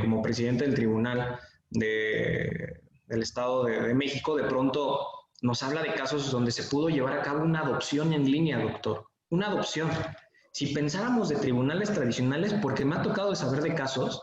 como presidente del Tribunal del Estado de México, de pronto nos habla de casos donde se pudo llevar a cabo una adopción en línea, doctor. Una adopción. Si pensáramos de tribunales tradicionales, porque me ha tocado saber de casos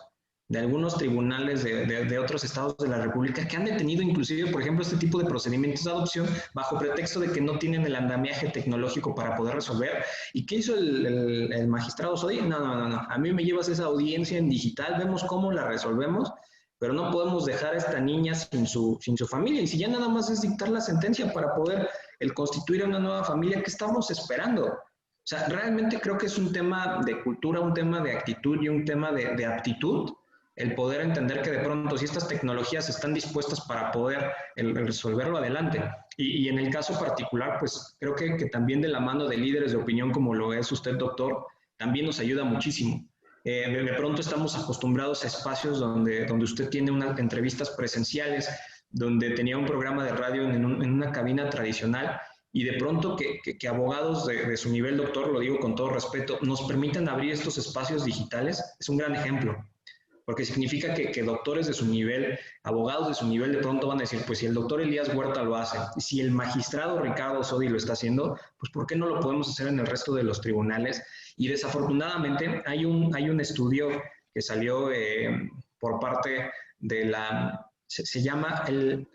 de algunos tribunales de otros estados de la República que han detenido inclusive, por ejemplo, este tipo de procedimientos de adopción bajo pretexto de que no tienen el andamiaje tecnológico para poder resolver. ¿Y qué hizo el magistrado Sodi? No. A mí me llevas esa audiencia en digital, vemos cómo la resolvemos, pero no podemos dejar a esta niña sin su familia. Y si ya nada más es dictar la sentencia para poder constituir una nueva familia, ¿qué estamos esperando? O sea, realmente creo que es un tema de cultura, un tema de actitud y un tema de aptitud, el poder entender que de pronto si estas tecnologías están dispuestas para poder resolverlo adelante. Y en el caso particular, pues creo que también de la mano de líderes de opinión como lo es usted, doctor, también nos ayuda muchísimo. De pronto estamos acostumbrados a espacios donde usted tiene unas entrevistas presenciales, donde tenía un programa de radio en una cabina tradicional, y de pronto que abogados de su nivel, doctor, lo digo con todo respeto, nos permitan abrir estos espacios digitales, es un gran ejemplo, porque significa que doctores de su nivel, abogados de su nivel, de pronto van a decir, pues si el doctor Elías Huerta lo hace, y si el magistrado Ricardo Sodi lo está haciendo, pues ¿por qué no lo podemos hacer en el resto de los tribunales? Y desafortunadamente hay un estudio que salió por parte de se llama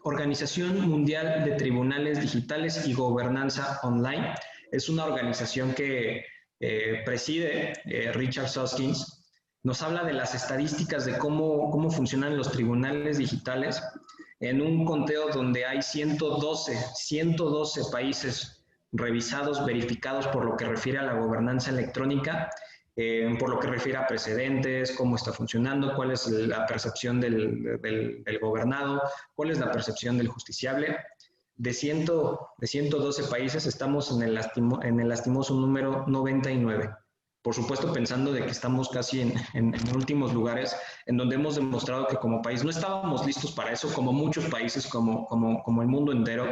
Organización Mundial de Tribunales Digitales y Gobernanza Online. Es una organización que preside Richard Susskind. Nos habla de las estadísticas de cómo funcionan los tribunales digitales, en un conteo donde hay 112 países revisados, verificados por lo que refiere a la gobernanza electrónica, por lo que refiere a precedentes, cómo está funcionando, cuál es la percepción del gobernado, cuál es la percepción del justiciable. De 112 países estamos en el lastimoso número 99. Por supuesto, pensando de que estamos casi en últimos lugares, en donde hemos demostrado que como país no estábamos listos para eso, como muchos países, como el mundo entero,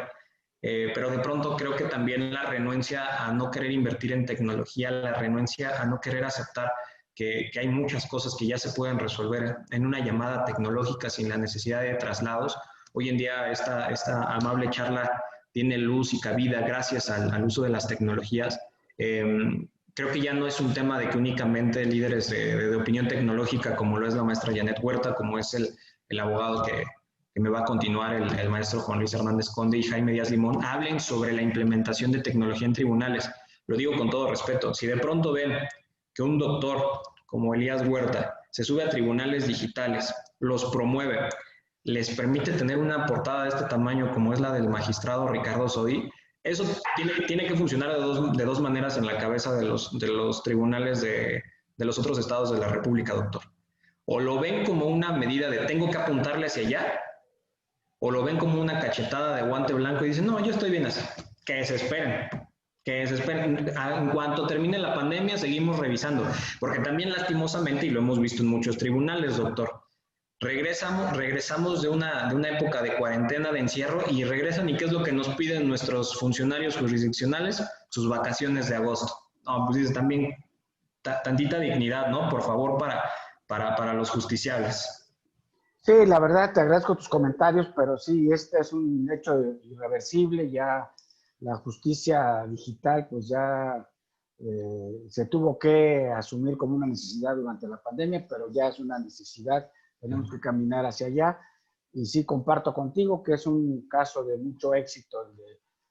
pero de pronto creo que también la renuencia a no querer invertir en tecnología, la renuncia a no querer aceptar que hay muchas cosas que ya se pueden resolver en una llamada tecnológica sin la necesidad de traslados. Hoy en día esta amable charla tiene luz y cabida gracias al uso de las tecnologías. Creo que ya no es un tema de que únicamente líderes de opinión tecnológica, como lo es la maestra Janet Huerta, como es el abogado que me va a continuar, el maestro Juan Luis Hernández Conde y Jaime Díaz Limón, hablen sobre la implementación de tecnología en tribunales. Lo digo con todo respeto. Si de pronto ven que un doctor como Elías Huerta se sube a tribunales digitales, los promueve, les permite tener una portada de este tamaño como es la del magistrado Ricardo Sodi, eso tiene que funcionar de dos maneras en la cabeza de los tribunales de los otros estados de la República, doctor. O lo ven como una medida de tengo que apuntarle hacia allá, o lo ven como una cachetada de guante blanco y dicen, no, yo estoy bien así, que se esperen. Que se esperen. En cuanto termine la pandemia, seguimos revisando, porque también lastimosamente, y lo hemos visto en muchos tribunales, doctor, regresamos de una época de cuarentena, de encierro, y regresan, ¿y qué es lo que nos piden nuestros funcionarios jurisdiccionales? Sus vacaciones de agosto. No, pues dice también tantita dignidad, ¿no? Por favor, para los justiciables. Sí, la verdad te agradezco tus comentarios, pero sí, este es un hecho irreversible, ya la justicia digital pues ya se tuvo que asumir como una necesidad durante la pandemia, pero ya es una necesidad, tenemos que caminar hacia allá. Y sí, comparto contigo que es un caso de mucho éxito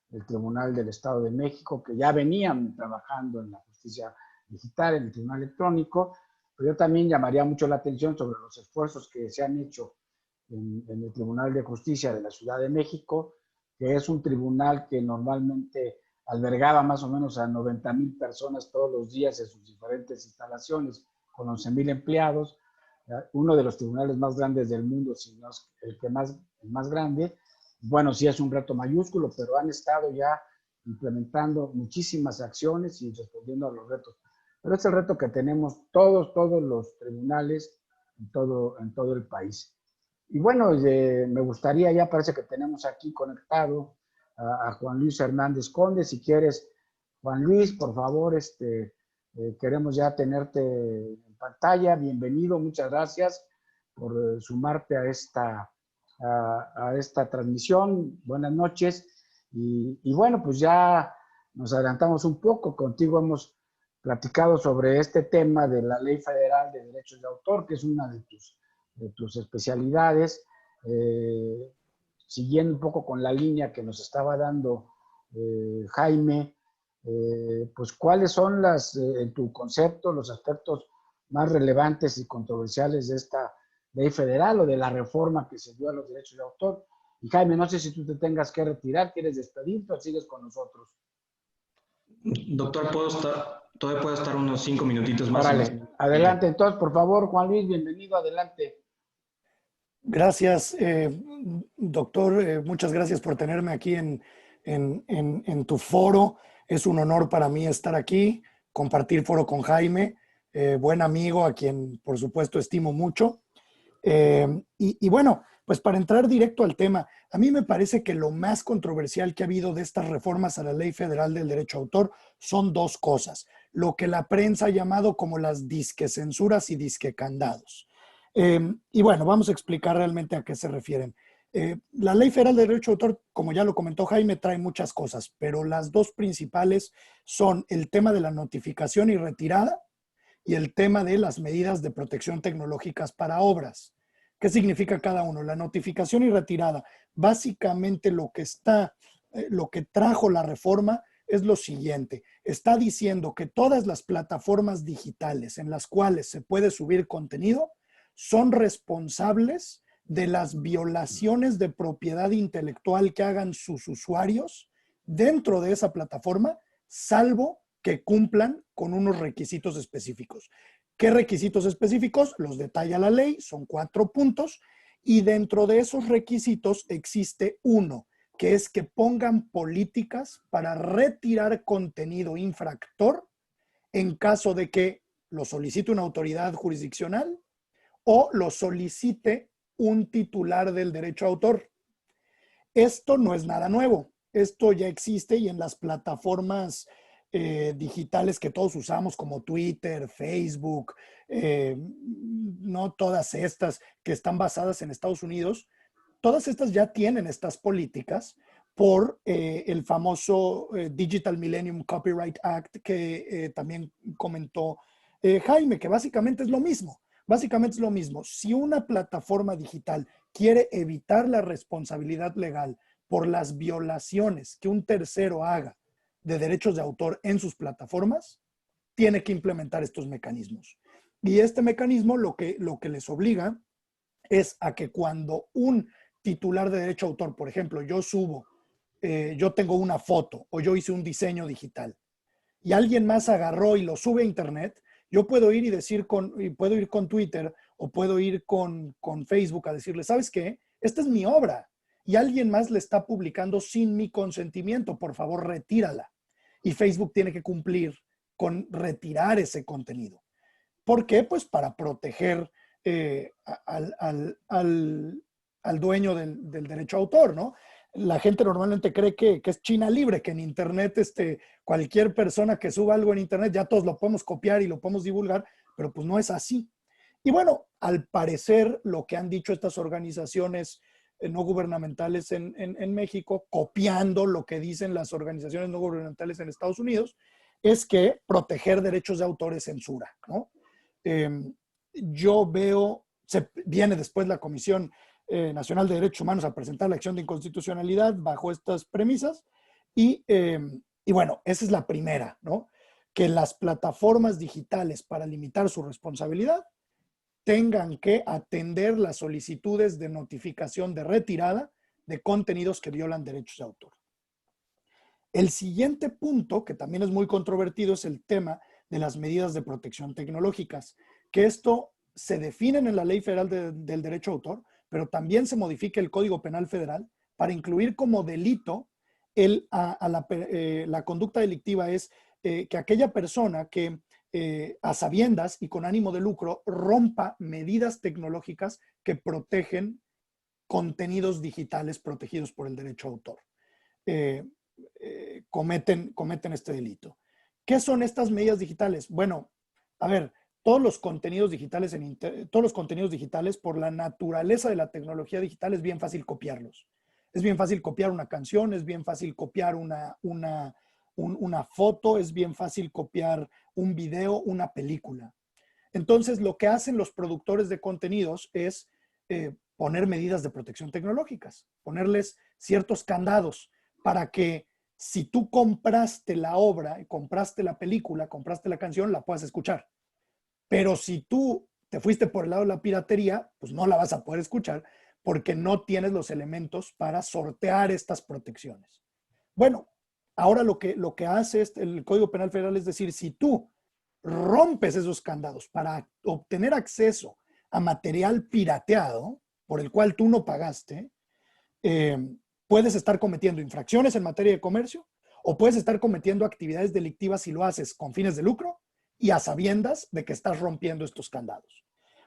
del Tribunal del Estado de México, que ya venían trabajando en la justicia digital, en el Tribunal Electrónico, pero yo también llamaría mucho la atención sobre los esfuerzos que se han hecho en el Tribunal de Justicia de la Ciudad de México, que es un tribunal que normalmente albergaba más o menos a 90,000 personas todos los días en sus diferentes instalaciones, con 11,000 empleados, uno de los tribunales más grandes del mundo, si no es el más grande. Bueno, sí es un reto mayúsculo, pero han estado ya implementando muchísimas acciones y respondiendo a los retos. Pero es el reto que tenemos todos los tribunales en todo el país. Y bueno, me gustaría, ya parece que tenemos aquí conectado a Juan Luis Hernández Conde. Si quieres, Juan Luis, por favor, queremos ya tenerte en pantalla. Bienvenido, muchas gracias por sumarte a esta transmisión. Buenas noches. Y bueno, pues ya nos adelantamos un poco. Contigo hemos platicado sobre este tema de la Ley Federal de Derechos de Autor, que es una de tus especialidades, siguiendo un poco con la línea que nos estaba dando Jaime, pues cuáles son en tu concepto, los aspectos más relevantes y controversiales de esta ley federal o de la reforma que se dio a los derechos de autor. Y Jaime, no sé si tú te tengas que retirar, ¿quieres despedirte o sigues con nosotros? Doctor, todavía puedo estar unos 5 minutitos más. Órale, adelante. Entonces, por favor, Juan Luis, bienvenido, adelante. Gracias, doctor. Muchas gracias por tenerme aquí en tu foro. Es un honor para mí estar aquí, compartir foro con Jaime, buen amigo a quien, por supuesto, estimo mucho. Y bueno, pues para entrar directo al tema, a mí me parece que lo más controversial que ha habido de estas reformas a la Ley Federal del Derecho a Autor son dos cosas. Lo que la prensa ha llamado como las disque censuras y disque candados. Y bueno, vamos a explicar realmente a qué se refieren. La Ley Federal de Derecho de Autor, como ya lo comentó Jaime, trae muchas cosas, pero las dos principales son el tema de la notificación y retirada y el tema de las medidas de protección tecnológicas para obras. ¿Qué significa cada uno? La notificación y retirada. Básicamente lo que trajo la reforma es lo siguiente. Está diciendo que todas las plataformas digitales en las cuales se puede subir contenido son responsables de las violaciones de propiedad intelectual que hagan sus usuarios dentro de esa plataforma, salvo que cumplan con unos requisitos específicos. ¿Qué requisitos específicos? Los detalla la ley, son 4 puntos, y dentro de esos requisitos existe uno, que es que pongan políticas para retirar contenido infractor en caso de que lo solicite una autoridad jurisdiccional o lo solicite un titular del derecho a autor. Esto no es nada nuevo. Esto ya existe y en las plataformas digitales que todos usamos como Twitter, Facebook, no todas estas que están basadas en Estados Unidos, todas estas ya tienen estas políticas por el famoso Digital Millennium Copyright Act que también comentó Jaime, que básicamente es lo mismo. Básicamente es lo mismo. Si una plataforma digital quiere evitar la responsabilidad legal por las violaciones que un tercero haga de derechos de autor en sus plataformas, tiene que implementar estos mecanismos. Y este mecanismo lo que les obliga es a que cuando un titular de derecho a autor, por ejemplo, yo tengo una foto o yo hice un diseño digital y alguien más agarró y lo sube a internet, yo puedo ir y decir puedo ir con Twitter o puedo ir con Facebook a decirle, ¿sabes qué? Esta es mi obra y alguien más le está publicando sin mi consentimiento, por favor, retírala. Y Facebook tiene que cumplir con retirar ese contenido. ¿Por qué? Pues para proteger al dueño del derecho a autor, ¿no? La gente normalmente cree que es China libre, que en Internet cualquier persona que suba algo en Internet ya todos lo podemos copiar y lo podemos divulgar, pero pues no es así. Y bueno, al parecer lo que han dicho estas organizaciones no gubernamentales en México, copiando lo que dicen las organizaciones no gubernamentales en Estados Unidos, es que proteger derechos de autor es censura, ¿no? Yo veo, viene después la Comisión Nacional de Derechos Humanos a presentar la acción de inconstitucionalidad bajo estas premisas y bueno, esa es la primera, ¿no? Que las plataformas digitales para limitar su responsabilidad tengan que atender las solicitudes de notificación de retirada de contenidos que violan derechos de autor. El siguiente punto, que también es muy controvertido, es el tema de las medidas de protección tecnológicas, que esto se definen en la Ley Federal del Derecho de Autor, pero también se modifica el Código Penal Federal para incluir como delito la conducta delictiva es que aquella persona que a sabiendas y con ánimo de lucro rompa medidas tecnológicas que protegen contenidos digitales protegidos por el derecho de autor. Cometen este delito. ¿Qué son estas medidas digitales? Bueno, a ver, todos los contenidos digitales por la naturaleza de la tecnología digital es bien fácil copiarlos. Es bien fácil copiar una canción, es bien fácil copiar una foto, es bien fácil copiar un video, una película. Entonces, lo que hacen los productores de contenidos es poner medidas de protección tecnológicas, ponerles ciertos candados para que si tú compraste la obra, compraste la película, compraste la canción, la puedas escuchar. Pero si tú te fuiste por el lado de la piratería, pues no la vas a poder escuchar porque no tienes los elementos para sortear estas protecciones. Bueno, ahora lo que hace el Código Penal Federal es decir, si tú rompes esos candados para obtener acceso a material pirateado por el cual tú no pagaste, puedes estar cometiendo infracciones en materia de comercio o puedes estar cometiendo actividades delictivas si lo haces con fines de lucro y a sabiendas de que estás rompiendo estos candados.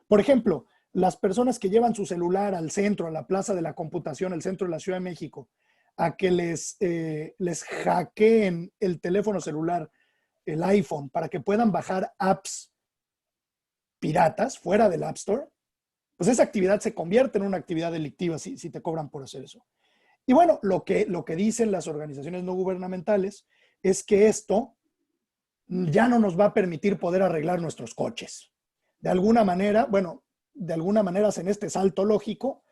Por ejemplo, las personas que llevan su celular al centro, a la Plaza de la Computación, al centro de la Ciudad de México, a que les hackeen el teléfono celular, el iPhone, para que puedan bajar apps piratas fuera del App Store, pues esa actividad se convierte en una actividad delictiva si te cobran por hacer eso. Y bueno, lo que dicen las organizaciones no gubernamentales es que esto ya no nos va a permitir poder arreglar nuestros coches. De alguna manera hacen este salto lógico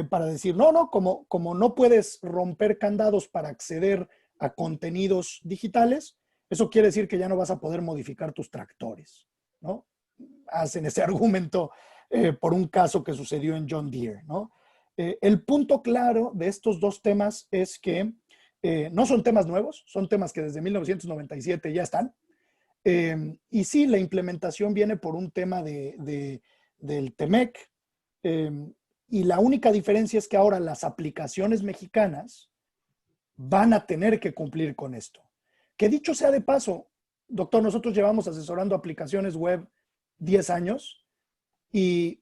para decir, como no puedes romper candados para acceder a contenidos digitales, eso quiere decir que ya no vas a poder modificar tus tractores, ¿no? Hacen ese argumento por un caso que sucedió en John Deere, ¿no? El punto claro de estos dos temas es que no son temas nuevos, son temas que desde 1997 ya están. Y sí, la implementación viene por un tema del TEMEC. Y la única diferencia es que ahora las aplicaciones mexicanas van a tener que cumplir con esto. Que dicho sea de paso, doctor, nosotros llevamos asesorando aplicaciones web 10 años y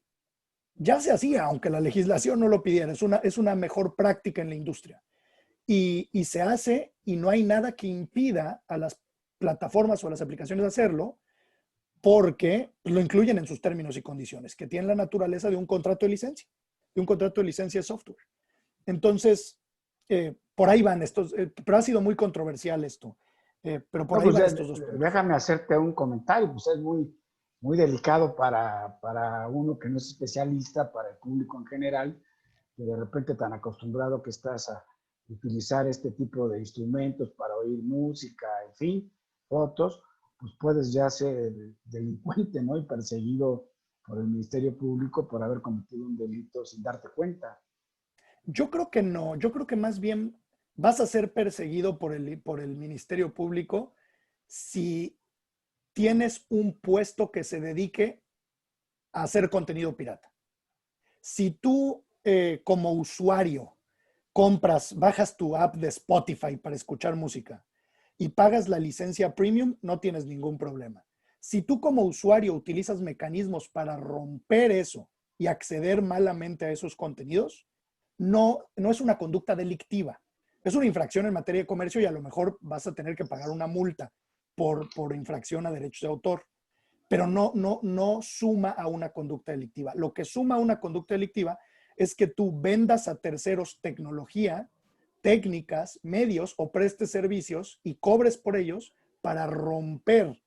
ya se hacía, aunque la legislación no lo pidiera. Es una mejor práctica en la industria. Y se hace y no hay nada que impida a las plataformas o a las aplicaciones hacerlo porque lo incluyen en sus términos y condiciones, que tienen la naturaleza de un contrato de licencia, de software. Entonces, por ahí van estos, pero ha sido muy controversial esto. Pero por No, ahí pues van estos dos puntos. déjame hacerte un comentario, pues es muy delicado para uno que no es especialista, para el público en general, que de repente tan acostumbrado que estás a utilizar este tipo de instrumentos para oír música, en fin, fotos, pues puedes ya ser delincuente, ¿no? Y perseguido por el Ministerio Público por haber cometido un delito sin darte cuenta. Yo creo que no, yo creo que más bien vas a ser perseguido por el Ministerio Público si tienes un puesto que se dedique a hacer contenido pirata. Si tú como usuario bajas tu app de Spotify para escuchar música y pagas la licencia premium, no tienes ningún problema. Si tú como usuario utilizas mecanismos para romper eso y acceder malamente a esos contenidos, no es una conducta delictiva. Es una infracción en materia de comercio y a lo mejor vas a tener que pagar una multa por infracción a derechos de autor, pero no suma a una conducta delictiva. Lo que suma a una conducta delictiva es que tú vendas a terceros tecnología, técnicas, medios o prestes servicios y cobres por ellos para romper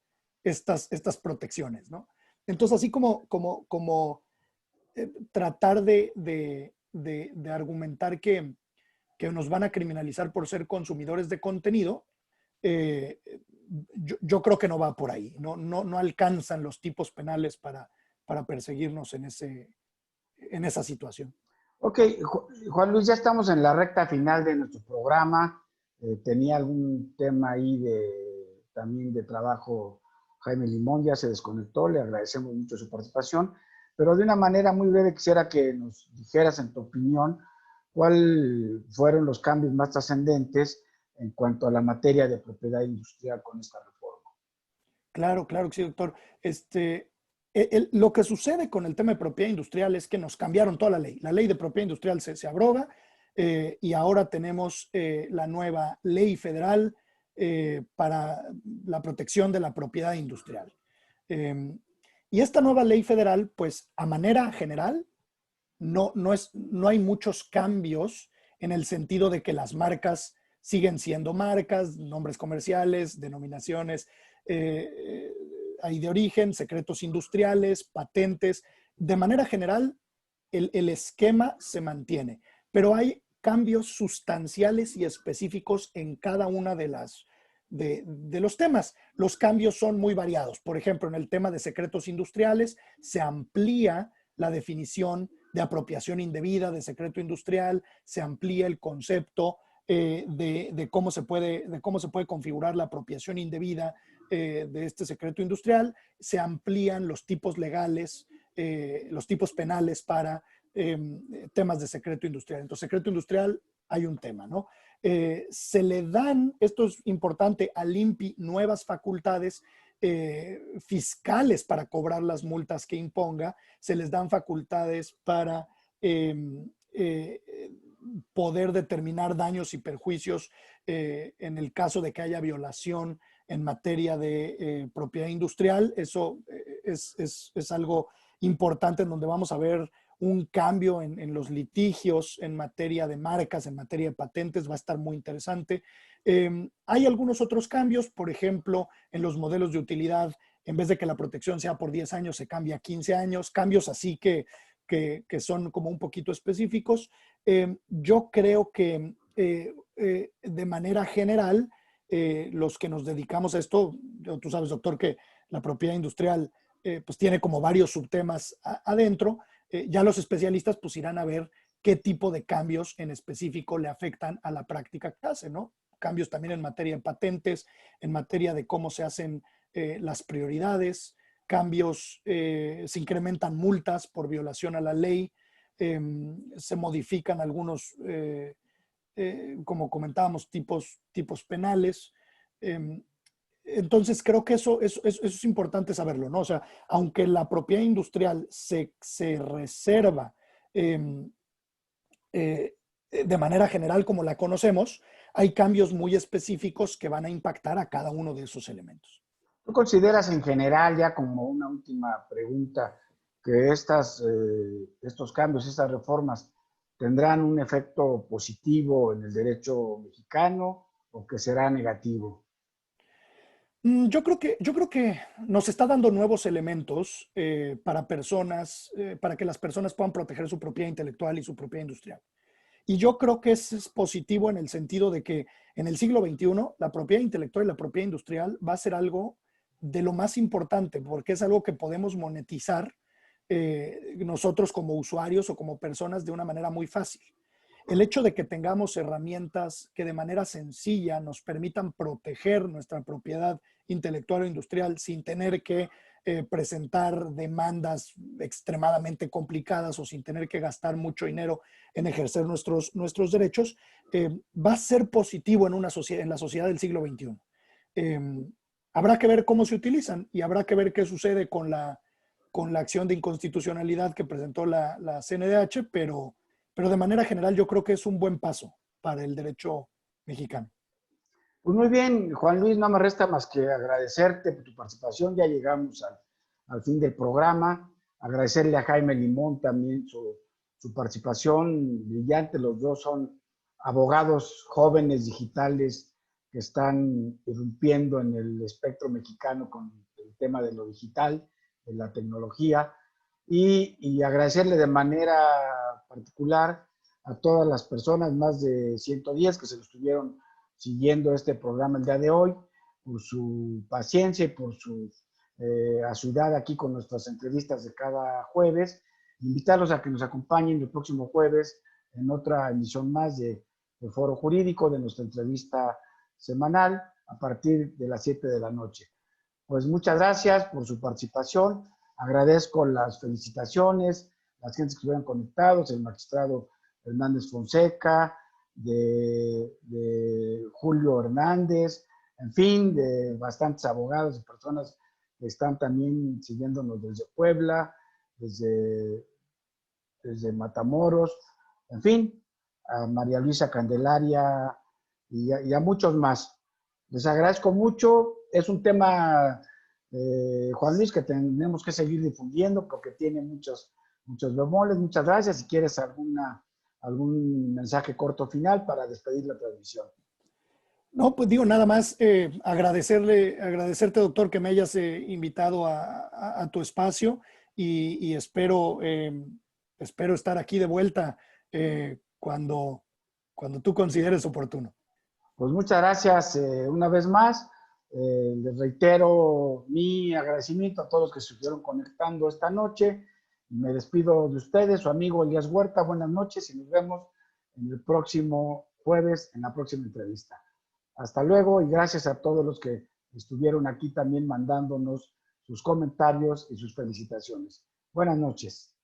estas protecciones, ¿no? Entonces, así como tratar de argumentar que nos van a criminalizar por ser consumidores de contenido, yo creo que no va por ahí. No alcanzan los tipos penales para perseguirnos en esa situación. Ok, Juan Luis, ya estamos en la recta final de nuestro programa. Tenía algún tema ahí también de trabajo Jaime Limón, ya se desconectó, le agradecemos mucho su participación, pero de una manera muy breve quisiera que nos dijeras en tu opinión cuáles fueron los cambios más trascendentes en cuanto a la materia de propiedad industrial con esta reforma. Claro que sí, doctor. Lo que sucede con el tema de propiedad industrial es que nos cambiaron toda la ley. La ley de propiedad industrial se abroga y ahora tenemos la nueva ley federal para la protección de la propiedad industrial. Y esta nueva ley federal, pues a manera general, no hay muchos cambios en el sentido de que las marcas siguen siendo marcas, nombres comerciales, denominaciones ahí de origen, secretos industriales, patentes. De manera general, el esquema se mantiene, pero hay cambios sustanciales y específicos en cada una de los temas. Los cambios son muy variados. Por ejemplo, en el tema de secretos industriales se amplía la definición de apropiación indebida de secreto industrial, se amplía el concepto de cómo se puede configurar la apropiación indebida de este secreto industrial, se amplían los tipos legales, los tipos penales para temas de secreto industrial. Entonces, secreto industrial hay un tema, ¿no? Se le dan, esto es importante, al INPI nuevas facultades fiscales para cobrar las multas que imponga, se les dan facultades para poder determinar daños y perjuicios en el caso de que haya violación en materia de propiedad industrial. Eso es algo importante en donde vamos a ver un cambio en los litigios en materia de marcas, en materia de patentes, va a estar muy interesante. Hay algunos otros cambios, por ejemplo, en los modelos de utilidad, en vez de que la protección sea por 10 años, se cambia a 15 años, cambios así que son como un poquito específicos. Yo creo que de manera general, los que nos dedicamos a esto, tú sabes, doctor, que la propiedad industrial pues tiene como varios subtemas adentro. Ya los especialistas pues irán a ver qué tipo de cambios en específico le afectan a la práctica que hace, ¿no? Cambios también en materia de patentes, en materia de cómo se hacen las prioridades, cambios, se incrementan multas por violación a la ley, se modifican algunos, como comentábamos, tipos penales. Entonces, creo que eso es importante saberlo, ¿no? O sea, aunque la propiedad industrial se reserva de manera general como la conocemos, hay cambios muy específicos que van a impactar a cada uno de esos elementos. ¿Tú consideras en general, ya como una última pregunta, que estos cambios, estas reformas, tendrán un efecto positivo en el derecho mexicano o que será negativo? Yo creo que nos está dando nuevos elementos para para que las personas puedan proteger su propiedad intelectual y su propiedad industrial. Y yo creo que es positivo en el sentido de que en el siglo XXI la propiedad intelectual y la propiedad industrial va a ser algo de lo más importante, porque es algo que podemos monetizar nosotros como usuarios o como personas de una manera muy fácil. El hecho de que tengamos herramientas que de manera sencilla nos permitan proteger nuestra propiedad intelectual o industrial sin tener que presentar demandas extremadamente complicadas o sin tener que gastar mucho dinero en ejercer nuestros derechos, va a ser positivo en la sociedad del siglo XXI. Eh, Habrá que ver cómo se utilizan y habrá que ver qué sucede con la acción de inconstitucionalidad que presentó la CNDH, pero de manera general yo creo que es un buen paso para el derecho mexicano. Pues muy bien, Juan Luis, no me resta más que agradecerte por tu participación. Ya llegamos al fin del programa. Agradecerle a Jaime Limón también su participación brillante. Los dos son abogados jóvenes digitales que están irrumpiendo en el espectro mexicano con el tema de lo digital, de la tecnología. Y agradecerle de manera particular a todas las personas, más de 110 que se lo estuvieron siguiendo este programa el día de hoy, por su paciencia y por su asiduidad aquí con nuestras entrevistas de cada jueves. Invitarlos a que nos acompañen el próximo jueves en otra emisión más de Foro Jurídico, de nuestra entrevista semanal a partir de las 7 de la noche. Pues muchas gracias por su participación. Agradezco las felicitaciones, las gentes que estuvieron conectados, el magistrado Hernández Fonseca, de Julio Hernández, en fin, de bastantes abogados y personas que están también siguiéndonos desde Puebla, desde Matamoros, en fin, a María Luisa Candelaria y a muchos más. Les agradezco mucho. Es un tema, Juan Luis, que tenemos que seguir difundiendo porque tiene muchos bemoles. Muchas gracias. Si quieres algún mensaje corto final para despedir la transmisión. No, pues digo nada más agradecerte, doctor, que me hayas invitado a tu espacio y espero estar aquí de vuelta cuando tú consideres oportuno. Pues muchas gracias una vez más. Les reitero mi agradecimiento a todos los que se estuvieron conectando esta noche. Me despido de ustedes, su amigo Elías Huerta. Buenas noches y nos vemos en el próximo jueves en la próxima entrevista. Hasta luego y gracias a todos los que estuvieron aquí también mandándonos sus comentarios y sus felicitaciones. Buenas noches.